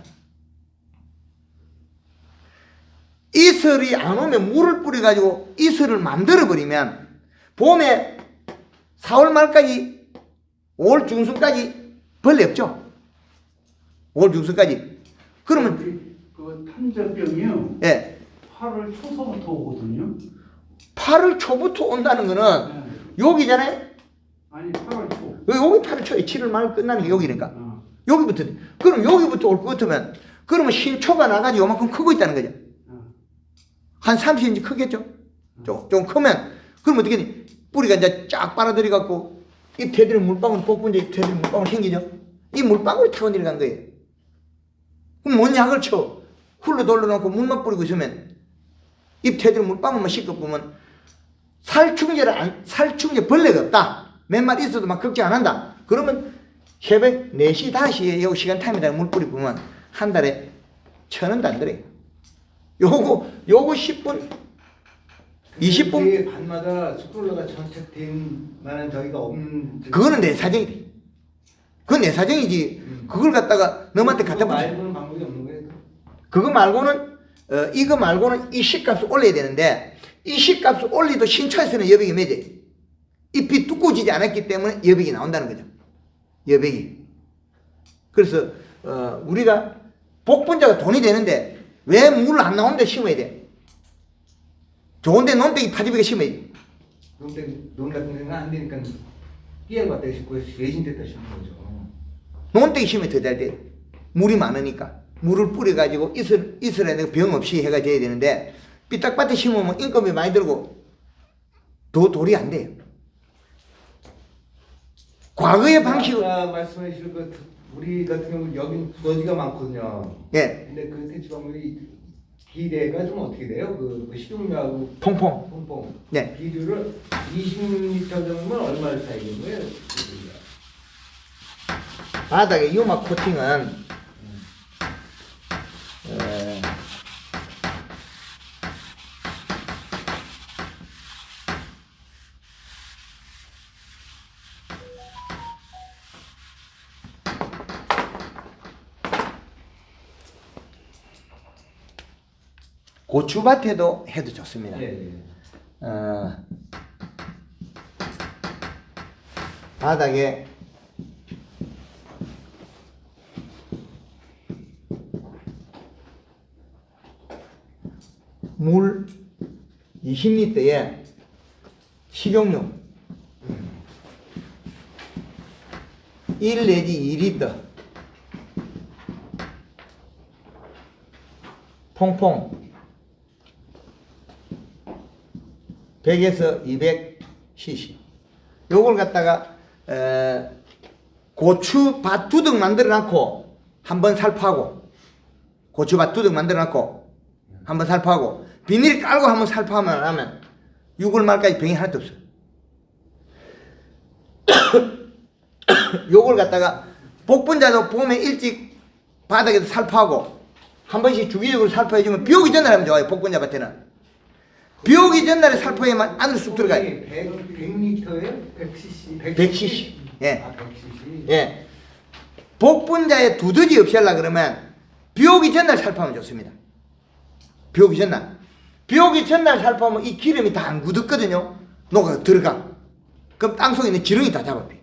[SPEAKER 1] 이슬이 안 오면 물을 뿌려가지고 이슬을 만들어버리면 봄에 4월 말까지 5월 중순까지 벌레 없죠. 5월 중순까지. 그러면
[SPEAKER 2] 그 탄저병이요.
[SPEAKER 1] 예,
[SPEAKER 2] 8월 초서부터 오거든요.
[SPEAKER 1] 8월 초부터 온다는 거는 여기잖아요.
[SPEAKER 2] 아니 8월 초.
[SPEAKER 1] 여기 8월 초에 7월 말 끝나는 게 여기니까.
[SPEAKER 2] 어.
[SPEAKER 1] 여기부터. 그럼 여기부터 올 것 같으면 그러면 신초가 나가지고 요만큼 크고 있다는 거죠. 한 30cm 크겠죠? 좀 크면 그럼 어떻게 돼? 뿌리가 이제 쫙 빨아들여 갖고 이 테두리 물방울 복분자 이 테두리 물방울 생기죠? 이 물방울이 타고 내려간 거예요. 그럼 뭔 약을 쳐? 훌러 돌려놓고 물만 뿌리고 있으면 잎 테두리 물방울만 씻고 보면 살충제 벌레가 없다. 몇 마리 있어도 막 걱정 안 한다. 그러면 새벽 4시, 5시에 요 시간 타임에다 물 뿌리 보면 한 달에 1,000원도 안 들어요. 요거 10분 20분
[SPEAKER 6] 반마다 스크롤러가 장착된 만한 저기가 없는.
[SPEAKER 1] 그거는 내 사정이 돼. 그건 내 사정이지. 그걸 갖다가 너한테 갖다 붙여.
[SPEAKER 6] 말고는 방법이 없는 거예요.
[SPEAKER 1] 그거 말고는 이거 말고는 이 시값을 올려야 되는데 이 시값을 올리도 신초에서는 여백이 매져. 잎이 두꺼워지지 않았기 때문에 여백이 나온다는 거죠. 여백이. 그래서 우리가 복분자가 돈이 되는데 왜 물 안 나오는데 심어야 돼? 좋은데 논백이 파지백에 심어야지.
[SPEAKER 6] 논 같은 데는 안 되니까 끼를 갖다 심고 외진데다 심는 거죠.
[SPEAKER 1] 논백이 심으면 더 잘 돼. 물이 많으니까. 물을 뿌려가지고 이슬에 병 없이 해가 돼야 되는데 삐딱밭에 심으면 인건비 많이 들고 더 돌이 안 돼요. 과거의 방식은
[SPEAKER 6] 아까 말씀해 주신 그 우리 같은 경우 여긴 두더지가 많거든요.
[SPEAKER 1] 예,
[SPEAKER 6] 근데 그 퇴치방물이 비례가 좀 어떻게 돼요? 그 식용유하고
[SPEAKER 1] 퐁퐁.
[SPEAKER 6] 퐁퐁.
[SPEAKER 1] 네.
[SPEAKER 6] 비료를 20리터 정도면 얼마를 사야 거예요?
[SPEAKER 1] 바닥에 유막 코팅은 고추밭에도 해도 좋습니다.
[SPEAKER 6] 예.
[SPEAKER 1] 바닥에 물 20리터에 식용유 1 내지 2리터 퐁퐁 100에서 200cc 요걸 갖다가 고추밭 두둑 만들어 놓고 한번 살포하고 고추밭 두둑 만들어 놓고 한번 살포하고 비닐 깔고 한번 살포하면 하면 6월 말까지 병이 하나도 없어요. 요걸 갖다가 복분자도 봄에 일찍 바닥에서 살포하고 한 번씩 주기적으로 살포해주면 비 오기 전날 하면 좋아요. 복분자 밭에는 비 오기 전날에 살포해야만 안으로 쑥 들어가요.
[SPEAKER 6] 100리터에 100cc.
[SPEAKER 1] 100cc. 예.
[SPEAKER 6] 아, 100cc.
[SPEAKER 1] 예. 복분자에 두더지 없이 하려고 그러면 비 오기 전날 살포하면 좋습니다. 비 오기 전날. 비 오기 전날 살포하면 이 기름이 다 안 굳었거든요. 녹아 들어가. 그럼 땅속에 있는 지렁이 다 잡아버려.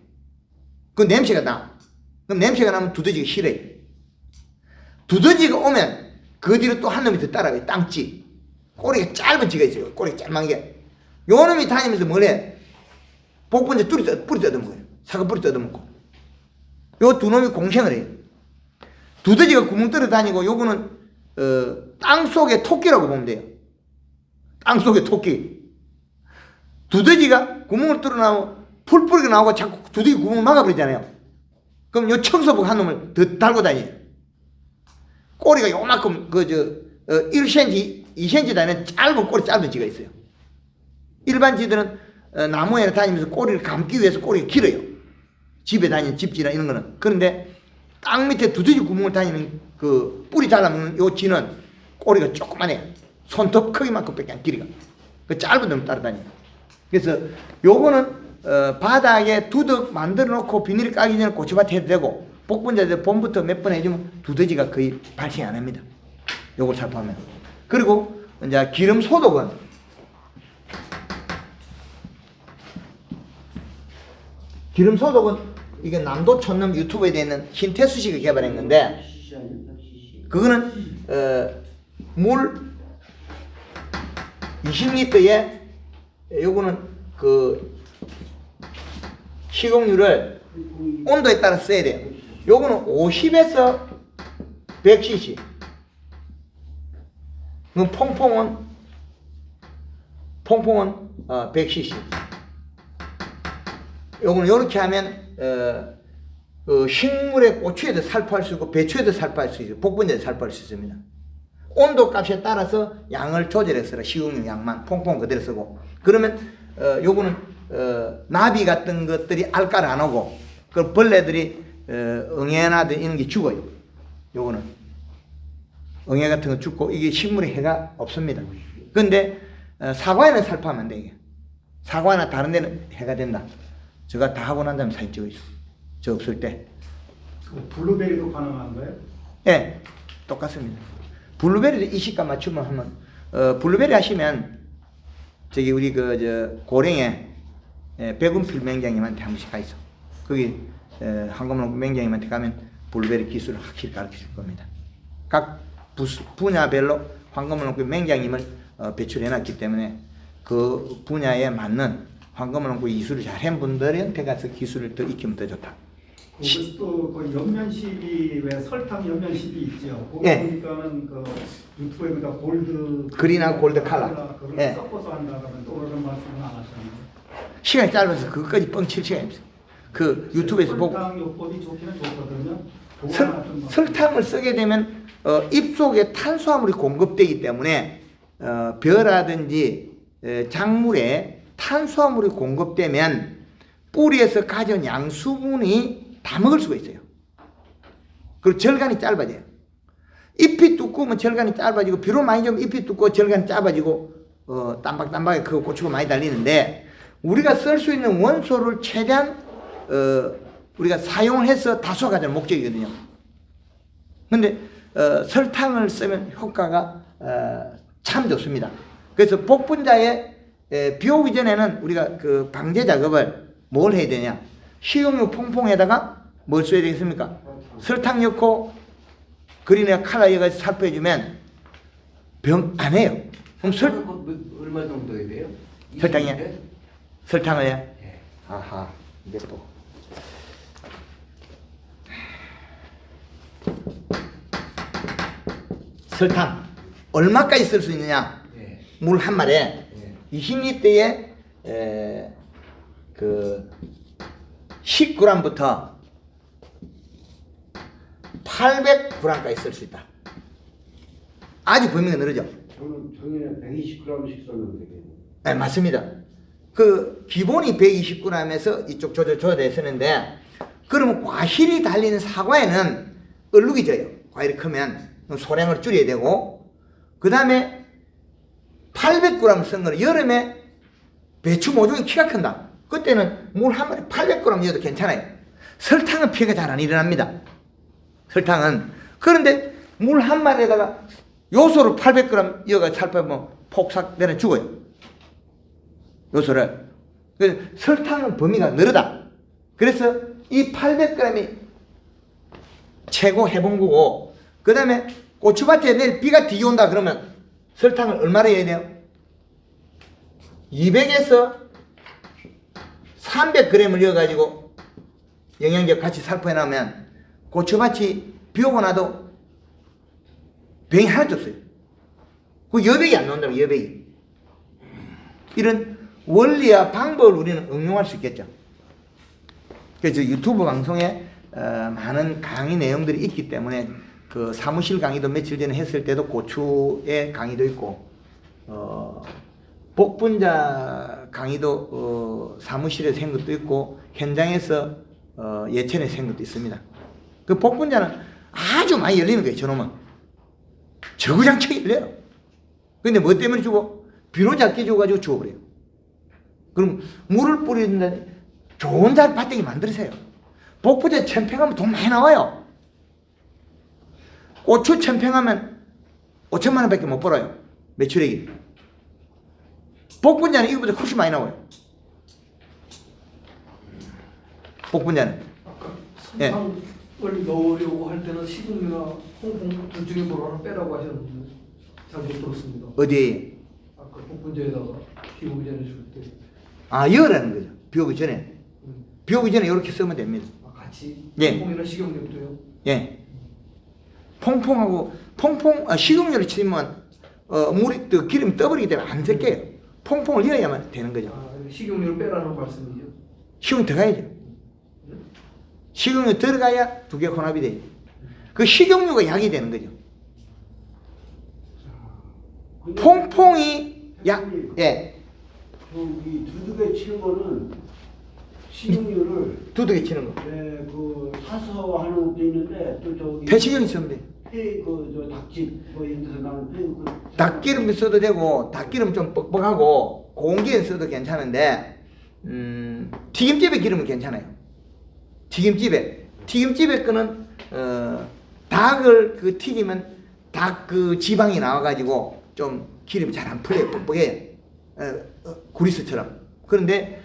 [SPEAKER 1] 그 냄새가 나. 그럼 냄새가 나면 두더지가 싫어요. 두더지가 오면 그 뒤로 또 한 놈이 더 따라와요. 땅쥐. 꼬리가 짧은 쥐가 있어요. 꼬리가 짧은 게. 요 놈이 다니면서 뭘 해? 복분자 뿌리 뜯어먹어요. 사과 뿌리 뜯어먹고. 요 두 놈이 공생을 해요. 두더지가 구멍 뚫어 다니고 요거는 땅속의 토끼라고 보면 돼요. 땅속의 토끼. 두더지가 구멍을 뚫어 나오고 풀뿌리가 나오고 자꾸 두더지 구멍을 막아버리잖아요. 그럼 요 청소복 한 놈을 더 달고 다녀요. 꼬리가 요만큼 1cm, 2cm 다니는 짧은 꼬리 짧은 쥐가 있어요. 일반 쥐들은 나무에 다니면서 꼬리를 감기 위해서 꼬리가 길어요. 집에 다니는 집쥐나 이런 거는. 그런데 땅 밑에 두더지 구멍을 다니는 그 뿌리 잘라먹는 요 쥐는 꼬리가 조그만해요. 손톱 크기만큼밖에 안 길이가. 그 짧은 놈을 따라다녀요. 그래서 요거는 바닥에 두덕 만들어 놓고 비닐 까기 전에 고추밭에 해도 되고, 복분자들 봄부터 몇 번 해주면 두더지가 거의 발생 안 합니다. 요걸 살포하면. 그리고 이제 기름 소독은 이게 남도 촌놈 유튜브에 있는 신태수씨가 개발한 건데, 그거는 물 20리터에 요거는 그 식용유를 온도에 따라 써야 돼요. 요거는 50에서 100cc. 그럼 퐁퐁은 100cc. 요거는 요렇게 하면 그 식물의 고추에도 살포할 수 있고 배추에도 살포할 수 있고 복분자에도 살포할 수 있습니다. 온도 값에 따라서 양을 조절해서 식용유 양만 퐁퐁 그대로 쓰고, 그러면 요거는 나비 같은 것들이 알가를 안 오고 그 벌레들이 응애나 이런 게 죽어요. 요거는 응애 같은 거 죽고 이게 식물에 해가 없습니다. 근데 사과에는 살포하면 안 돼. 이게 사과나 다른 데는 해가 된다. 제가 다 하고 난 다음에 사진 찍어 있어. 저 없을 때.
[SPEAKER 5] 블루베리도 가능한 거예요?
[SPEAKER 1] 네, 똑같습니다. 블루베리도 이 식감 맞추면 하면 블루베리 하시면 저기 우리 고령에 백운필 맹장님한테 한 번씩 가 있어. 거기 한금농 맹장님한테 가면 블루베리 기술을 확실히 가르쳐 줄 겁니다. 각 분야별로 황금농 맹장님을 배출해 놨기 때문에 그 분야에 맞는 황금농 기술을 잘한 분들한테 가서 기술을 더 익히면 더 좋다.
[SPEAKER 5] 그리고 또그 연면십이 왜 설탕 연면십이 있죠. 그거
[SPEAKER 1] 예.
[SPEAKER 5] 보니까는 그 유튜브에 보니까 골드
[SPEAKER 1] 그린하고 골드 컬러.
[SPEAKER 5] 그걸
[SPEAKER 1] 예.
[SPEAKER 5] 섞어서 한다 그러면 또 그런 말씀은 안 하셨나요?
[SPEAKER 1] 시간이 짧아서 그것까지 뻥칠 시간이 없어요. 그 유튜브에서 보고
[SPEAKER 5] 설탕 요법이 좋기는 좋거든요. 그거 하나 좀
[SPEAKER 1] 설탕을 쓰게 되면 입속에 탄수화물이 공급되기 때문에 벼라든지 작물에 탄수화물이 공급되면 뿌리에서 가져온 양수분이 다 먹을 수가 있어요. 그리고 절간이 짧아져요. 잎이 두꺼우면 절간이 짧아지고, 비료 많이 좀 잎이 두꺼워 절간이 짧아지고 땀박땀박에 그 고추가 많이 달리는데, 우리가 쓸 수 있는 원소를 최대한 우리가 사용을 해서 다수화 가자는 목적이거든요. 근데 설탕을 쓰면 효과가 참 좋습니다. 그래서 복분자에 비 오기 전에는 우리가 그 방제 작업을 뭘 해야 되냐? 식용유 퐁퐁에다가 뭘 써야 되겠습니까? 설탕 넣고 그린에 칼라 해가지고 살포해주면 병 안 해요. 그럼
[SPEAKER 6] 얼마 정도 해야 돼요?
[SPEAKER 1] 설탕이요?
[SPEAKER 6] 20리터?
[SPEAKER 1] 설탕을 해요?
[SPEAKER 6] 예.
[SPEAKER 1] 아하, 이제 또 설탕 얼마까지 쓸 수 있느냐?
[SPEAKER 6] 예.
[SPEAKER 1] 물 한 마리에
[SPEAKER 6] 예.
[SPEAKER 1] 20리터에 그 10g부터 800g까지 쓸 수 있다. 아주 범위가 늘어져.
[SPEAKER 2] 저는 작년에 120g씩 썼는데.
[SPEAKER 1] 네, 맞습니다. 그 기본이 120g에서 이쪽 조절해 쓰는데, 그러면 과실이 달리는 사과에는 얼룩이 져요. 과일이 크면 소량을 줄여야 되고, 그 다음에 800g 쓴 거는 여름에 배추 모종이 키가 큰다. 그때는 물 한 마리 800g 넣어도 괜찮아요. 설탕은 피해가 잘 안 일어납니다. 설탕은. 그런데 물 한 마리에다가 요소를 800g 넣어가 살펴보면 폭삭되는 죽어요. 요소를. 그래서 설탕은 범위가 늘어다. 그래서 이 800g이 최고 해본구고, 그 다음에 고추밭에 내일 비가 되게 온다 그러면 설탕을 얼마나 해야 돼요? 200에서 300g을 넣어가지고 영양제 같이 살포해 놓으면 고추밭이 비 오고 나도 병이 하나도 없어요. 그 여백이 안 나온다고, 여백이. 이런 원리와 방법을 우리는 응용할 수 있겠죠. 그래서 유튜브 방송에 많은 강의 내용들이 있기 때문에 그 사무실 강의도 며칠 전에 했을 때도 고추의 강의도 있고, 복분자 강의도 사무실에서 한 것도 있고, 현장에서 예천에서 한 것도 있습니다. 그 복분자는 아주 많이 열리는 거예요, 저놈은. 저구장창 열려요. 근데 뭐 때문에 죽어? 비로 작게 죽어가지고 죽어버려요. 그럼 물을 뿌리는데 좋은 잘 밭대기 만들으세요. 복분자 천평하면 돈 많이 나와요. 고추 천평하면 5천만 원밖에 못 벌어요, 매출액이. 복분자는 이거보다 훨씬 많이 나와요. 복분자는. 예.
[SPEAKER 7] 설탕을 넣으려고 할 때는 식용유나 홍콩 둘 중에 뭘 하나 빼라고 하셨는데 잘 못 들었습니다.
[SPEAKER 1] 어디에?
[SPEAKER 7] 아까 복분자에다가 비 오기 전에 줄 때.
[SPEAKER 1] 아, 열라는 거죠. 비 오기 전에. 비 오기 전에 이렇게 쓰면 됩니다.
[SPEAKER 7] 아, 같이
[SPEAKER 1] 예.
[SPEAKER 7] 홍콩이나 식용유도요?
[SPEAKER 1] 예. 식용유를 치면 물이 기름이 떠버리기 때문에 안 섞여요. 퐁퐁을 넣어야만 되는 거죠.
[SPEAKER 7] 아, 식용유를 빼라는 말씀이죠.
[SPEAKER 1] 식용유 들어가야죠. 식용유 들어가야 두 개 혼합이 돼요. 그 식용유가 약이 되는 거죠. 퐁퐁이 약, 예.
[SPEAKER 2] 저기 두둑에 치는 거는 식용유를
[SPEAKER 1] 두둑에 치는 거.
[SPEAKER 2] 그 사서 하는 것도 있는데 또 저기
[SPEAKER 1] 배식용 있으면 돼.
[SPEAKER 2] 저 닭집 뭐 이런 데서 나는 그
[SPEAKER 1] 닭기름 써도 되고, 닭기름 좀 뻑뻑하고 공기에 써도 괜찮은데, 튀김집에 기름은 괜찮아요. 튀김집에 거는 닭을 그 튀기면 닭 그 지방이 나와가지고 좀 기름이 잘 안 풀려요. 뻑뻑해요. 구리스처럼. 그런데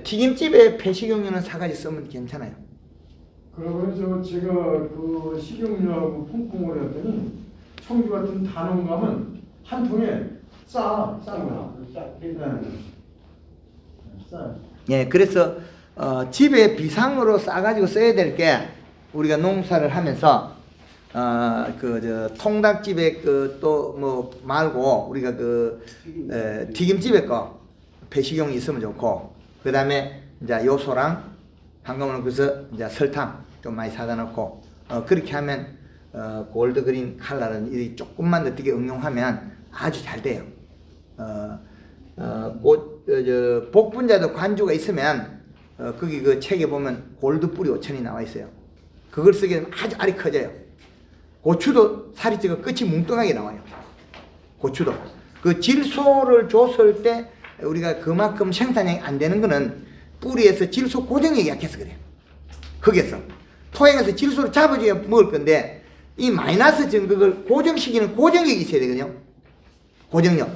[SPEAKER 1] 튀김집에 폐식용유는 사가지 쓰면 괜찮아요.
[SPEAKER 3] 그러면 제가 그 식용유하고 퐁퐁을 했더니 청주 같은 단원 가면 한 통에 싼 거야. 싸.
[SPEAKER 1] 예, 그래서 집에 비상으로 싸가지고 써야 될 게, 우리가 농사를 하면서 통닭집에 그 또 뭐 말고 우리가 튀김집에 거 배식용이 있으면 좋고, 그 다음에 이제 요소랑 한꺼번에 그래서 이제 설탕 좀 많이 사다 놓고, 그렇게 하면 골드그린 칼라는 이 조금만 더 되게 응용하면 아주 잘 돼요. 복분자도 관주가 있으면 거기 그 책에 보면 골드 뿌리 5천이 나와 있어요. 그걸 쓰게 되면 아주 알이 커져요. 고추도 살이 찌고 끝이 뭉뚱하게 나와요. 고추도 그 질소를 줬을 때 우리가 그만큼 생산량이 안 되는 거는 뿌리에서 질소 고정력이 약해서 그래요. 흙에서 토양에서 질소를 잡아줘야 먹을 건데, 이 마이너스 전극을 고정시키는 고정력이 있어야 되거든요. 고정력.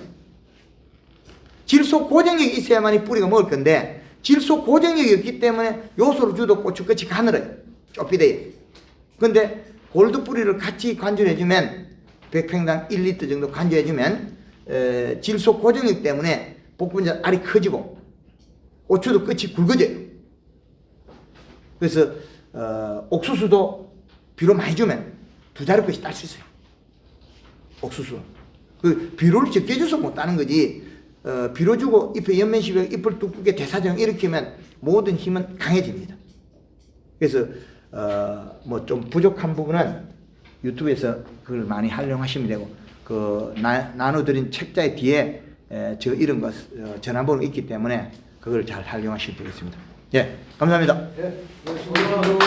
[SPEAKER 1] 질소 고정력이 있어야만이 뿌리가 먹을 건데, 질소 고정력이 없기 때문에 요소를 줘도 고추 끝이 가늘어요. 좁비대요. 근데 골드 뿌리를 같이 관주해주면 100평당 1리터 정도 관주해주면 질소 고정력 때문에 복분자 알이 커지고 고추도 끝이 굵어져요. 그래서 옥수수도 비료 많이 주면 2자릿꽃이 딸 수 있어요. 옥수수. 그 비료를 적게 줘서 못 따는 거지. 비료 주고 잎에 연면시비가 잎을 두껍게 대사정 일으키면 모든 힘은 강해집니다. 그래서 뭐 좀 부족한 부분은 유튜브에서 그걸 많이 활용하시면 되고, 그 나눠드린 책자의 뒤에 저 이런 거 전화번호 있기 때문에 그걸 잘 활용하시면 되겠습니다. 예, 감사합니다.
[SPEAKER 7] 네.
[SPEAKER 2] 고맙습니다.